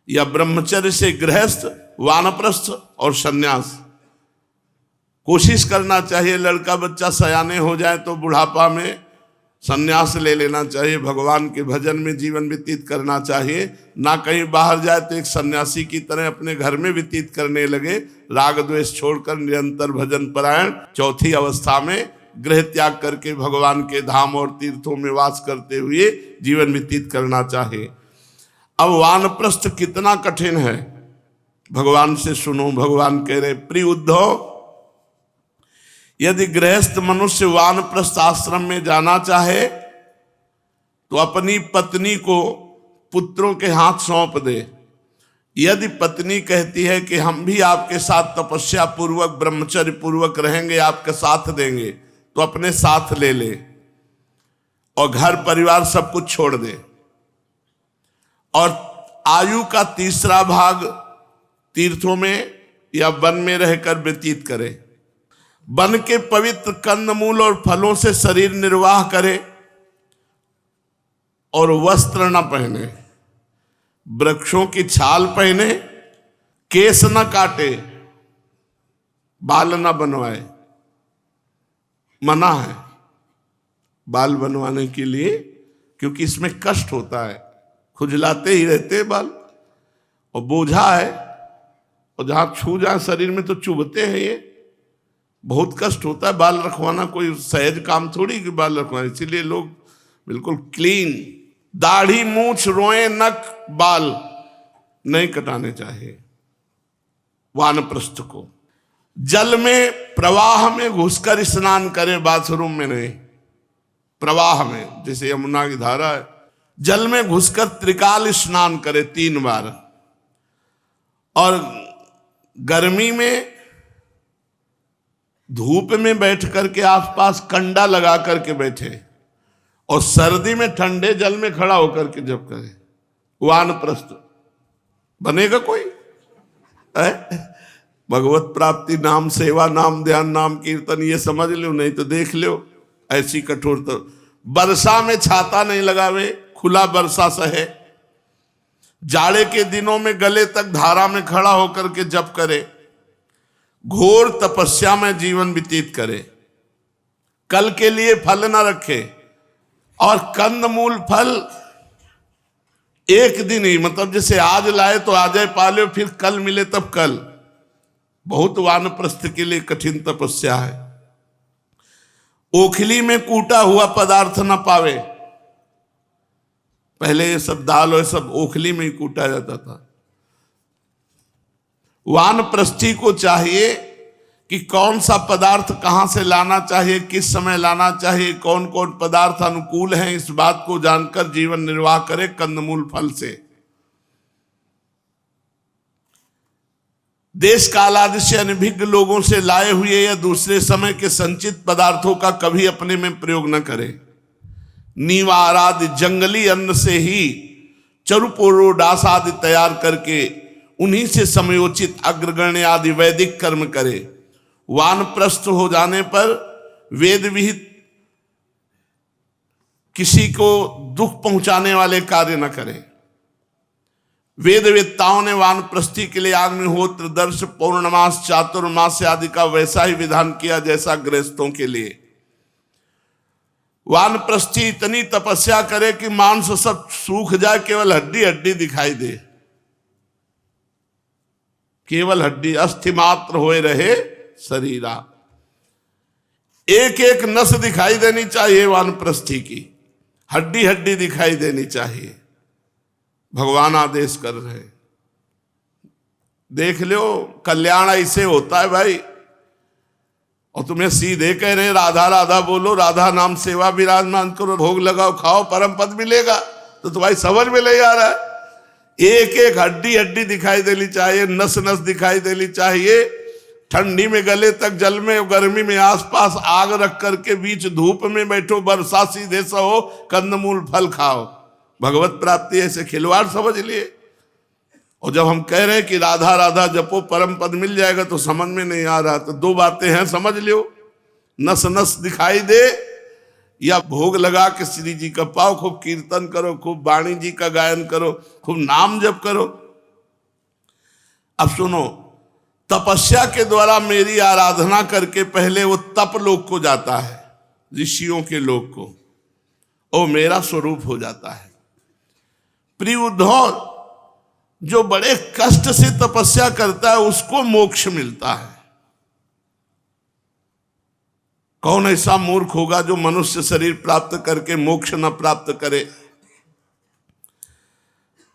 या ब्रह्मचर्य से गृहस्थ वानप्रस्थ और सन्यास। कोशिश करना चाहिए लड़का बच्चा सयाने हो जाए तो बुढ़ापा में सन्यास ले लेना चाहिए, भगवान के भजन में जीवन व्यतीत करना चाहिए, ना कहीं बाहर जाए तो एक सन्यासी की तरह अपने घर में व्यतीत करने लगे, राग द्वेष छोड़कर निरंतर भजन परायण। चौथी अवस्था में गृह त्याग करके भगवान के धाम और तीर्थों में वास करते हुए जीवन व्यतीत करना चाहिए। अब वानप्रस्थ कितना कठिन है, भगवान से सुनो। भगवान कह रहे, प्रिय उद्धव, यदि गृहस्थ मनुष्य वानप्रस्थ आश्रम में जाना चाहे तो अपनी पत्नी को पुत्रों के हाथ सौंप दे। यदि पत्नी कहती है कि हम भी आपके साथ तपस्या पूर्वक ब्रह्मचर्य पूर्वक रहेंगे, आपके साथ देंगे, तो अपने साथ ले ले और घर परिवार सब कुछ छोड़ दे। और आयु का तीसरा भाग तीर्थों में या वन में रहकर व्यतीत करे। वन के पवित्र कंदमूल और फलों से शरीर निर्वाह करे और वस्त्र न पहने, वृक्षों की छाल पहने, केस न काटे, बाल न बनवाए। मना है बाल बनवाने के लिए, क्योंकि इसमें कष्ट होता है, खुजलाते ही रहते बाल और बोझा है, और जहां छू जाए शरीर में तो चुभते हैं, ये बहुत कष्ट होता है। बाल रखवाना कोई सहज काम थोड़ी कि बाल रखवाना, इसीलिए लोग बिल्कुल क्लीन, दाढ़ी मूछ रोए नख बाल नहीं कटाने चाहिए। वानप्रस्थ को जल में प्रवाह में घुसकर स्नान करे, बाथरूम में नहीं, प्रवाह में, जैसे यमुना की धारा है, जल में घुसकर त्रिकाल स्नान करे 3 बार। और गर्मी में धूप में बैठ करके आसपास कंडा लगा करके बैठे, और सर्दी में ठंडे जल में खड़ा होकर के जब करे। वानप्रस्थ बनेगा कोई? भगवत प्राप्ति, नाम सेवा, नाम ध्यान, नाम कीर्तन, ये समझ लो, नहीं तो देख लो ऐसी कठोरता। वर्षा में छाता नहीं लगावे, खुला वर्षा सहे। जाड़े के दिनों में गले तक धारा में खड़ा होकर के जप करे। घोर तपस्या में जीवन व्यतीत करे, कल के लिए फल न रखे। और कंदमूल फल एक दिन ही, मतलब जैसे आज लाए तो आज ही पाले, फिर कल मिले तब कल। बहुत वानप्रस्थ के लिए कठिन तपस्या है। ओखली में कूटा हुआ पदार्थ न पावे। पहले ये सब दाल और सब ओखली में ही कूटा जाता था। वानप्रस्थी को चाहिए कि कौन सा पदार्थ कहां से लाना चाहिए, किस समय लाना चाहिए, कौन कौन पदार्थ अनुकूल हैं, इस बात को जानकर जीवन निर्वाह करे कंदमूल फल से। देश काल आदि से अनभिज्ञ लोगों से लाए हुए या दूसरे समय के संचित पदार्थों का कभी अपने में प्रयोग न करे। नीवार आदि जंगली अन्न से ही चरुपोरोडास आदि तैयार करके उन्हीं से समयोचित अग्रगण्य आदि वैदिक कर्म करे। वानप्रस्थ हो जाने पर वेद विहित किसी को दुख पहुंचाने वाले कार्य न करें। वेद वेत्ताओं ने वानप्रस्थी के लिए अग्निहोत्र, दर्श, पौर्णमास, चातुर्मास आदि का वैसा ही विधान किया जैसा गृहस्थों के लिए। वानप्रस्थी इतनी तपस्या करे कि मांस सब सूख जाए, केवल हड्डी हड्डी दिखाई दे, केवल हड्डी, अस्थि मात्र होए रहे शरीरा। एक एक नस दिखाई देनी चाहिए वानप्रस्थी की, हड्डी हड्डी दिखाई देनी चाहिए। भगवान आदेश कर रहे, देख लो कल्याण ऐसे होता है भाई। और तुम्हें सीधे कह रहे राधा राधा बोलो, राधा नाम सेवा विराजमान करो, भोग लगाओ, खाओ, परम पद मिलेगा। तो तुम्हारी समझ में ले आ रहा है। एक एक हड्डी हड्डी दिखाई देनी चाहिए, नस नस दिखाई देनी चाहिए। ठंडी में गले तक जल में, गर्मी में आसपास आग रख करके बीच धूप में बैठो, बरसा सीधे सहो, कंदमूल फल खाओ। भगवत प्राप्ति ऐसे खिलवाड़ समझ लिए। और जब हम कह रहे हैं कि राधा राधा जपो परम पद मिल जाएगा, तो समझ में नहीं आ रहा। तो दो बातें हैं, समझ लियो, नस नस दिखाई दे, या भोग लगा के श्री जी का पाओ, खूब कीर्तन करो, खूब वाणी जी का गायन करो, खूब नाम जप करो। अब सुनो, तपस्या के द्वारा मेरी आराधना करके पहले वो तप लोक को जाता है, ऋषियों के लोक को, वो मेरा स्वरूप हो जाता है। प्रिय उद्धव, जो बड़े कष्ट से तपस्या करता है उसको मोक्ष मिलता है। कौन ऐसा मूर्ख होगा जो मनुष्य शरीर प्राप्त करके मोक्ष न प्राप्त करे।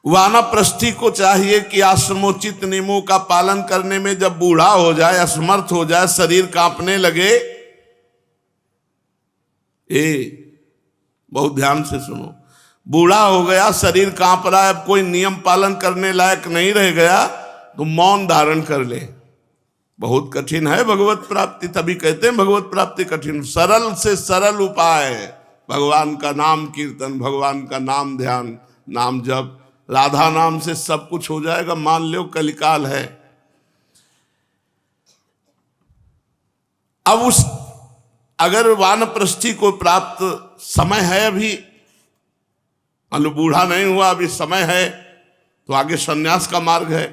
वानप्रस्थी को चाहिए कि आश्रमोचित नियमों का पालन करने में जब बूढ़ा हो जाए, असमर्थ हो जाए, शरीर कांपने लगे, बहुत ध्यान से सुनो, बूढ़ा हो गया, शरीर कांप रहा है, अब कोई नियम पालन करने लायक नहीं रह गया, तो मौन धारण कर ले। बहुत कठिन है भगवत प्राप्ति, तभी कहते हैं भगवत प्राप्ति कठिन। सरल से सरल उपाय है भगवान का नाम कीर्तन, भगवान का नाम ध्यान, नाम जप। राधा नाम से सब कुछ हो जाएगा। मान लो कलिकाल है, अब उस अगर वानप्रस्थी को प्राप्त समय है, अभी मान लो बूढ़ा नहीं हुआ, अभी समय है, तो आगे सन्यास का मार्ग है।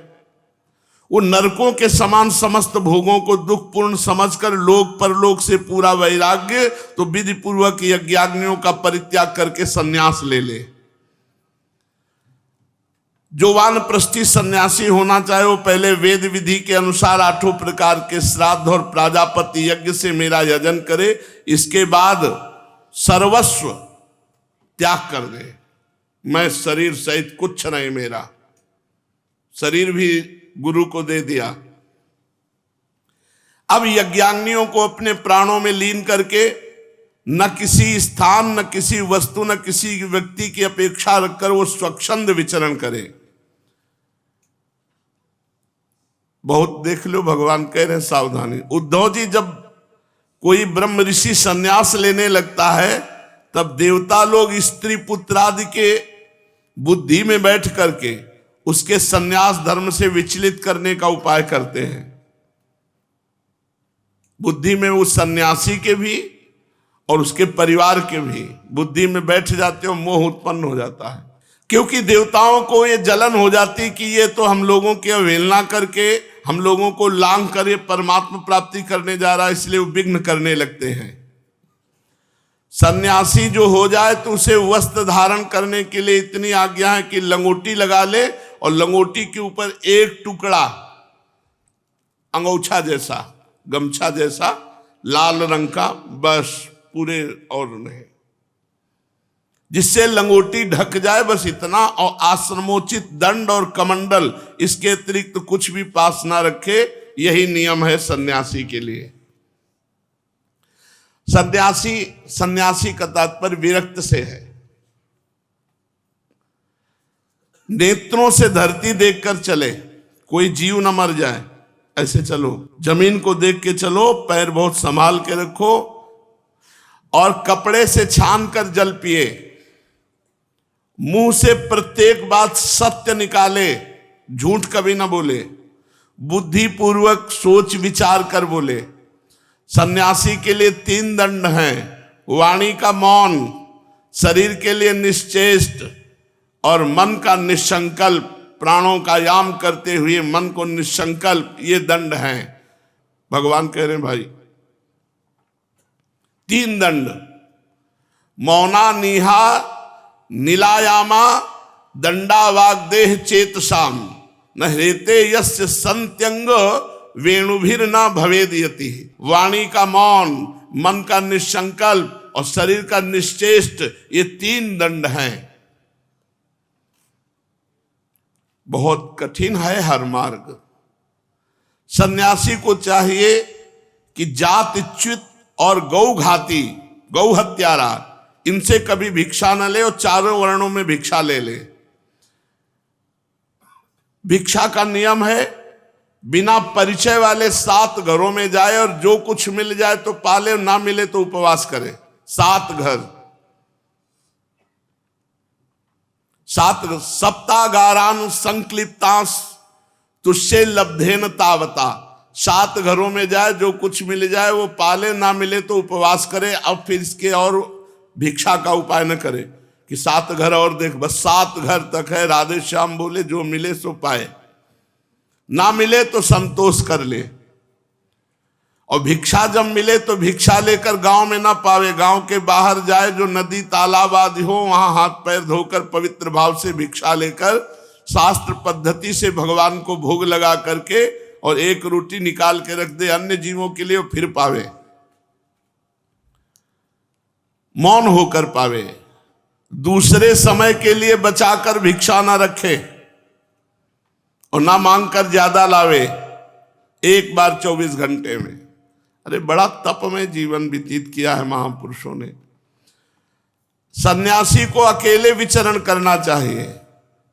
वो नरकों के समान समस्त भोगों को दुखपूर्ण समझकर लोक परलोक से पूरा वैराग्य, तो विधि पूर्वक यज्ञाग्नियों का परित्याग करके सन्यास ले ले। जो वानप्रस्थी सन्यासी होना चाहे वो पहले वेद विधि के अनुसार 8 प्रकार के श्राद्ध और प्राजापति यज्ञ से मेरा यजन करे, इसके बाद सर्वस्व त्याग कर दे। मैं शरीर सहित कुछ नहीं, मेरा शरीर भी गुरु को दे दिया। अब यज्ञाग्नियों को अपने प्राणों में लीन करके न किसी स्थान, न किसी वस्तु, न किसी व्यक्ति की अपेक्षा रखकर वो स्वच्छंद विचरण करे। बहुत देख लो, भगवान कह रहे हैं सावधानी। उद्धव जी, जब कोई ब्रह्म ऋषि संन्यास लेने लगता है तब देवता लोग स्त्री पुत्रादि के बुद्धि में बैठ करके उसके संन्यास धर्म से विचलित करने का उपाय करते हैं। बुद्धि में उस सन्यासी के भी और उसके परिवार के भी बुद्धि में बैठ जाते हो, मोह उत्पन्न हो जाता है। क्योंकि देवताओं को ये जलन हो जाती कि ये तो हम लोगों की अवहेलना करके हम लोगों को लांघ कर ये परमात्मा प्राप्ति करने जा रहा है, इसलिए वो विघ्न करने लगते हैं। सन्यासी जो हो जाए तो उसे वस्त्र धारण करने के लिए इतनी आज्ञा है कि लंगोटी लगा ले और लंगोटी के ऊपर एक टुकड़ा अंगोछा जैसा, गमछा जैसा लाल रंग का, बस, पूरे और नहीं, जिससे लंगोटी ढक जाए, बस इतना। और आश्रमोचित दंड और कमंडल, इसके अतिरिक्त तो कुछ भी पास ना रखे। यही नियम है सन्यासी के लिए। सन्यासी का तात्पर्य विरक्त से है। नेत्रों से धरती देखकर चले, कोई जीव न मर जाए, ऐसे चलो। जमीन को देख के चलो, पैर बहुत संभाल के रखो, और कपड़े से छान कर जल पिए। मुंह से प्रत्येक बात सत्य निकाले, झूठ कभी ना बोले, बुद्धि पूर्वक सोच विचार कर बोले। सन्यासी के लिए 3 दंड हैं। वाणी का मौन, शरीर के लिए निश्चेष्ट और मन का निसंकल्प, प्राणों का याम करते हुए मन को निसंकल्प, ये दंड हैं। भगवान कह रहे हैं भाई 3 दंड। मौना निहा नीलायामा दंडा वाग्देह चेतसाम न हृते यस्य संत्यंग वेणुभिर न भवेद यति। वाणी का मौन, मन का निसंकल्प और शरीर का निश्चेष्ट, ये 3 दंड हैं। बहुत कठिन है हर मार्ग। सन्यासी को चाहिए कि जातच्युत और गौघाती, गौ हत्यारा, इनसे कभी भिक्षा न ले और चारों वर्णों में भिक्षा ले ले। भिक्षा का नियम है बिना परिचय वाले 7 घरों में जाए और जो कुछ मिल जाए तो पाले, ना मिले तो उपवास करे। 7 घर, 7 सप्तागारान संक्लिप्तांस तुष्य लब्धेन तावता। 7 घरों में जाए, जो कुछ मिल जाए वो पाले, ना मिले तो उपवास करे। अब फिर इसके और भिक्षा का उपाय न करे कि 7 घर और देख, बस 7 घर तक है। राधे श्याम बोले जो मिले सो पाए। ना मिले तो संतोष कर ले। और भिक्षा जब मिले तो भिक्षा लेकर गांव में ना पावे, गांव के बाहर जाए, जो नदी तालाब आदि हो वहां हाथ पैर धोकर पवित्र भाव से भिक्षा लेकर शास्त्र पद्धति से भगवान को भोग लगा करके और एक रोटी निकाल के रख दे अन्य जीवों के लिए, फिर पावे, मौन होकर पावे। दूसरे समय के लिए बचाकर भिक्षा ना रखे और ना मांग कर ज्यादा लावे, एक बार 24 घंटे में। अरे बड़ा तप में जीवन व्यतीत किया है महापुरुषों ने। सन्यासी को अकेले विचरण करना चाहिए,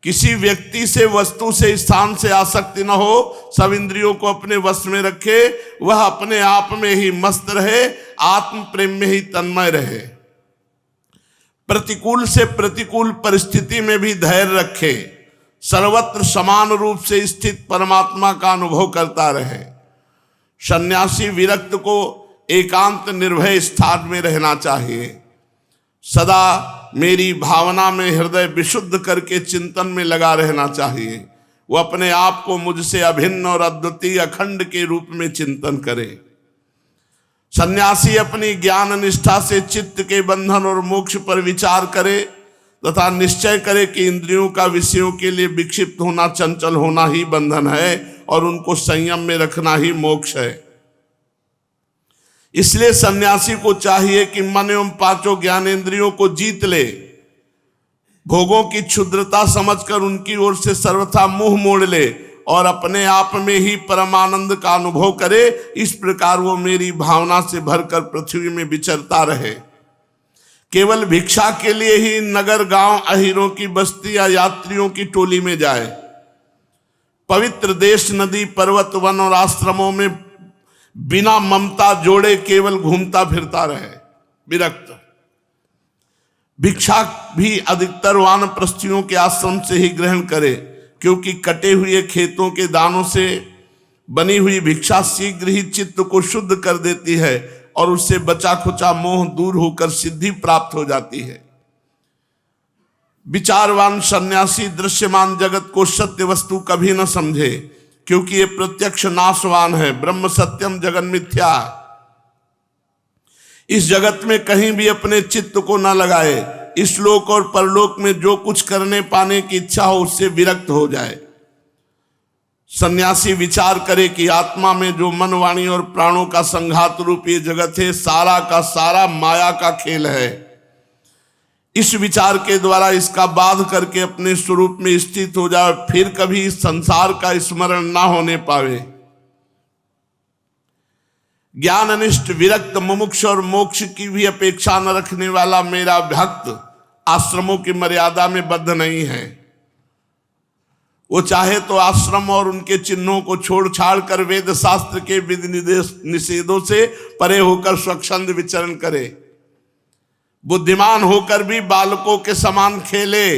किसी व्यक्ति से, वस्तु से, स्थान से आसक्ति न हो, सब इंद्रियों को अपने वश में रखे, वह अपने आप में ही मस्त रहे, आत्म प्रेम में ही तन्मय रहे, प्रतिकूल से प्रतिकूल परिस्थिति में भी धैर्य रखे, सर्वत्र समान रूप से स्थित परमात्मा का अनुभव करता रहे। सन्यासी विरक्त को एकांत निर्भय स्थान में रहना चाहिए, सदा मेरी भावना में हृदय विशुद्ध करके चिंतन में लगा रहना चाहिए। वो अपने आप को मुझसे अभिन्न और अद्वितीय अखंड के रूप में चिंतन करे। सन्यासी अपनी ज्ञान निष्ठा से चित्त के बंधन और मोक्ष पर विचार करे तथा निश्चय करे कि इंद्रियों का विषयों के लिए विक्षिप्त होना, चंचल होना ही बंधन है और उनको संयम में रखना ही मोक्ष है। इसलिए सन्यासी को चाहिए कि मन एवं पांचों ज्ञानेंद्रियों को जीत ले, भोगों की क्षुद्रता समझकर उनकी ओर से सर्वथा मुंह मोड़ ले और अपने आप में ही परमानंद का अनुभव करे। इस प्रकार वो मेरी भावना से भरकर पृथ्वी में विचरता रहे। केवल भिक्षा के लिए ही नगर, गांव, अहीरों की बस्ती या यात्रियों की टोली में जाए। पवित्र देश, नदी, पर्वत, वन और आश्रमों में बिना ममता जोड़े केवल घूमता फिरता रहे, विरक्त। भिक्षा भी अधिकतर वानप्रस्थियों के आश्रम से ही ग्रहण करे, क्योंकि कटे हुए खेतों के दानों से बनी हुई भिक्षा शीघ्र ही चित्त को शुद्ध कर देती है और उससे बचा खुचा मोह दूर होकर सिद्धि प्राप्त हो जाती है। विचारवान सन्यासी दृश्यमान जगत को सत्य वस्तु कभी न समझे, क्योंकि ये प्रत्यक्ष नाशवान है। ब्रह्म सत्यम जगन मिथ्या। इस जगत में कहीं भी अपने चित्त को न लगाए। इस लोक और परलोक में जो कुछ करने पाने की इच्छा हो उससे विरक्त हो जाए। सन्यासी विचार करे कि आत्मा में जो मन, वाणी और प्राणों का संघात रूप ये जगत है, सारा का सारा माया का खेल है। इस विचार के द्वारा इसका बाध करके अपने स्वरूप में स्थित हो जाए, फिर कभी इस संसार का स्मरण ना होने पावे। ज्ञाननिष्ठ, विरक्त, मुमुक्ष और मोक्ष की भी अपेक्षा न रखने वाला मेरा भक्त आश्रमों की मर्यादा में बद्ध नहीं है। वो चाहे तो आश्रम और उनके चिन्हों को छोड़ छाड़ कर वेद शास्त्र के विधि निषेधों से परे होकर स्वच्छंद विचरण करे। बुद्धिमान होकर भी बालकों के समान खेले,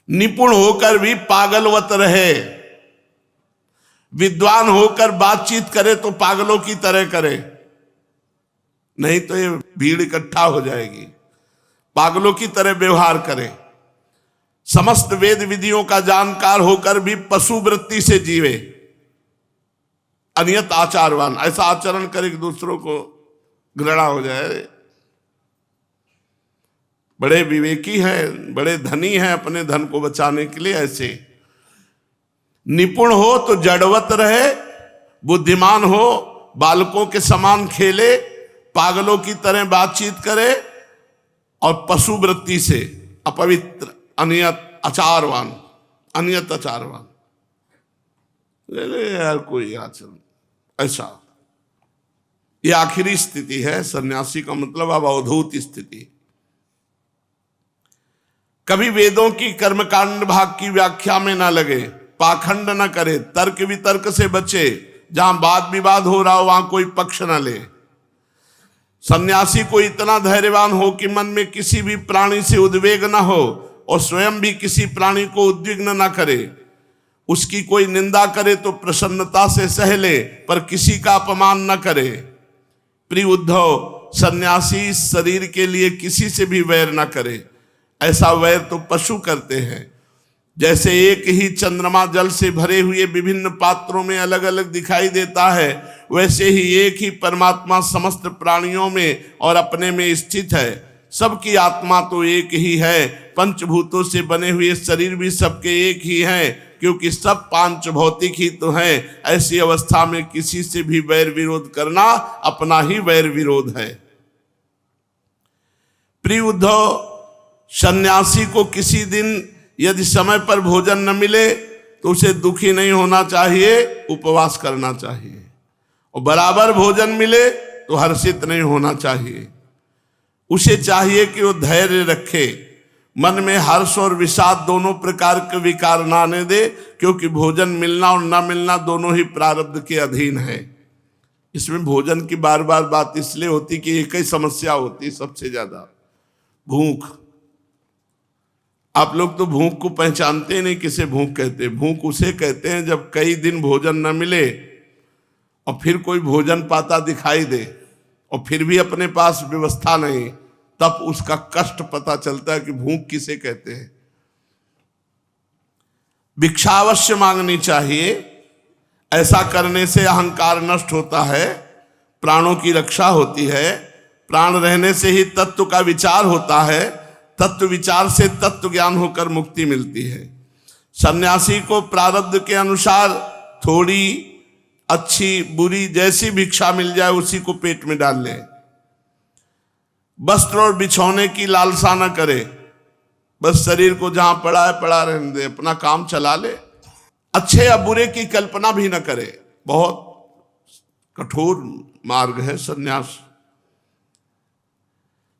निपुण होकर भी पागलवत रहे। विद्वान होकर बातचीत करे तो पागलों की तरह करे, नहीं तो ये भीड़ इकट्ठा हो जाएगी। पागलों की तरह व्यवहार करे। समस्त वेद विधियों का जानकार होकर भी पशु वृत्ति से जीवे। अनियत आचारवान, ऐसा आचरण करे कि दूसरों को घृणा हो जाए। बड़े विवेकी हैं, बड़े धनी हैं, अपने धन को बचाने के लिए ऐसे। निपुण हो तो जड़वत रहे, बुद्धिमान हो बालकों के समान खेले, पागलों की तरह बातचीत करे और पशु वृत्ति से अपवित्र, अनियत आचारवान, अनियत आचारवान। ले यार कोई आचरण ऐसा। ये आखिरी स्थिति है। सन्यासी का मतलब अब अवधूत स्थिति। कभी वेदों की कर्मकांड भाग की व्याख्या में ना लगे, पाखंड न करे, तर्क वितर्क से बचे। जहां वाद विवाद हो रहा हो वहां कोई पक्ष न ले। सन्यासी को इतना धैर्यवान हो कि मन में किसी भी प्राणी से उद्वेग न हो और स्वयं भी किसी प्राणी को उद्विग्न न करे। उसकी कोई निंदा करे तो प्रसन्नता से सह ले, पर किसी का अपमान न करे। प्रिय उद्धव, सन्यासी इस शरीर के लिए किसी से भी वैर न करे। ऐसा वैर तो पशु करते हैं। जैसे एक ही चंद्रमा जल से भरे हुए विभिन्न पात्रों में अलग अलग दिखाई देता है, वैसे ही एक ही परमात्मा समस्त प्राणियों में और अपने में स्थित है। सबकी आत्मा तो एक ही है, पंचभूतों से बने हुए शरीर भी सबके एक ही हैं, क्योंकि सब पांच भौतिक ही तो हैं। ऐसी अवस्था में किसी से भी वैर विरोध करना अपना ही वैर विरोध है। प्रिय उद्धव, सन्यासी को किसी दिन यदि समय पर भोजन न मिले तो उसे दुखी नहीं होना चाहिए, उपवास करना चाहिए। और बराबर भोजन मिले तो हर्षित नहीं होना चाहिए। उसे चाहिए कि वो धैर्य रखे, मन में हर्ष और विषाद दोनों प्रकार के विकार ना आने दे, क्योंकि भोजन मिलना और न मिलना दोनों ही प्रारब्ध के अधीन है। इसमें भोजन की बार बार बात इसलिए होती कि एक ही समस्या होती सबसे ज्यादा, भूख। आप लोग तो भूख को पहचानते नहीं, किसे भूख कहते हैं। भूख उसे कहते हैं जब कई दिन भोजन न मिले और फिर कोई भोजन पाता दिखाई दे और फिर भी अपने पास व्यवस्था नहीं, तब उसका कष्ट पता चलता है कि भूख किसे कहते हैं। भिक्षा अवश्य मांगनी चाहिए, ऐसा करने से अहंकार नष्ट होता है, प्राणों की रक्षा होती है। प्राण रहने से ही तत्व का विचार होता है, तत्व विचार से तत्व ज्ञान होकर मुक्ति मिलती है। सन्यासी को प्रारब्ध के अनुसार थोड़ी अच्छी बुरी जैसी भिक्षा मिल जाए उसी को पेट में डाल ले। वस्त्र और बिछौने की लालसा न करे, बस शरीर को जहां पड़ा है पड़ा रहने दे, अपना काम चला ले। अच्छे या बुरे की कल्पना भी न करे। बहुत कठोर मार्ग है सन्यास।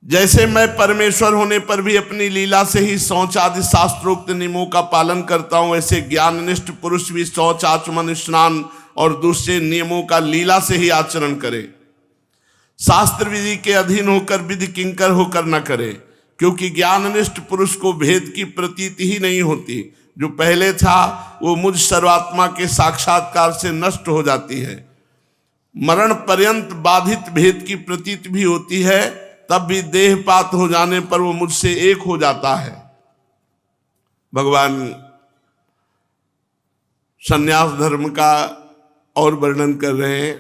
जैसे मैं परमेश्वर होने पर भी अपनी लीला से ही शौच आदि शास्त्रोक्त नियमों का पालन करता हूं, ऐसे ज्ञाननिष्ठ पुरुष भी शौच, आचमन, स्नान और दूसरे नियमों का लीला से ही आचरण करे। शास्त्र विधि के अधीन होकर विधि किंकर होकर न करे, क्योंकि ज्ञाननिष्ठ पुरुष को भेद की प्रतीति ही नहीं होती। जो पहले था वो मुझ सर्वात्मा के साक्षात्कार से नष्ट हो जाती है। मरण पर्यंत बाधित भेद की प्रतीति भी होती है, तब भी देहपात हो जाने पर वो मुझसे एक हो जाता है। भगवान संन्यास धर्म का और वर्णन कर रहे हैं,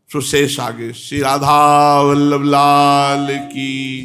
सुशेष आगे। श्री राधा वल्लभ लाल की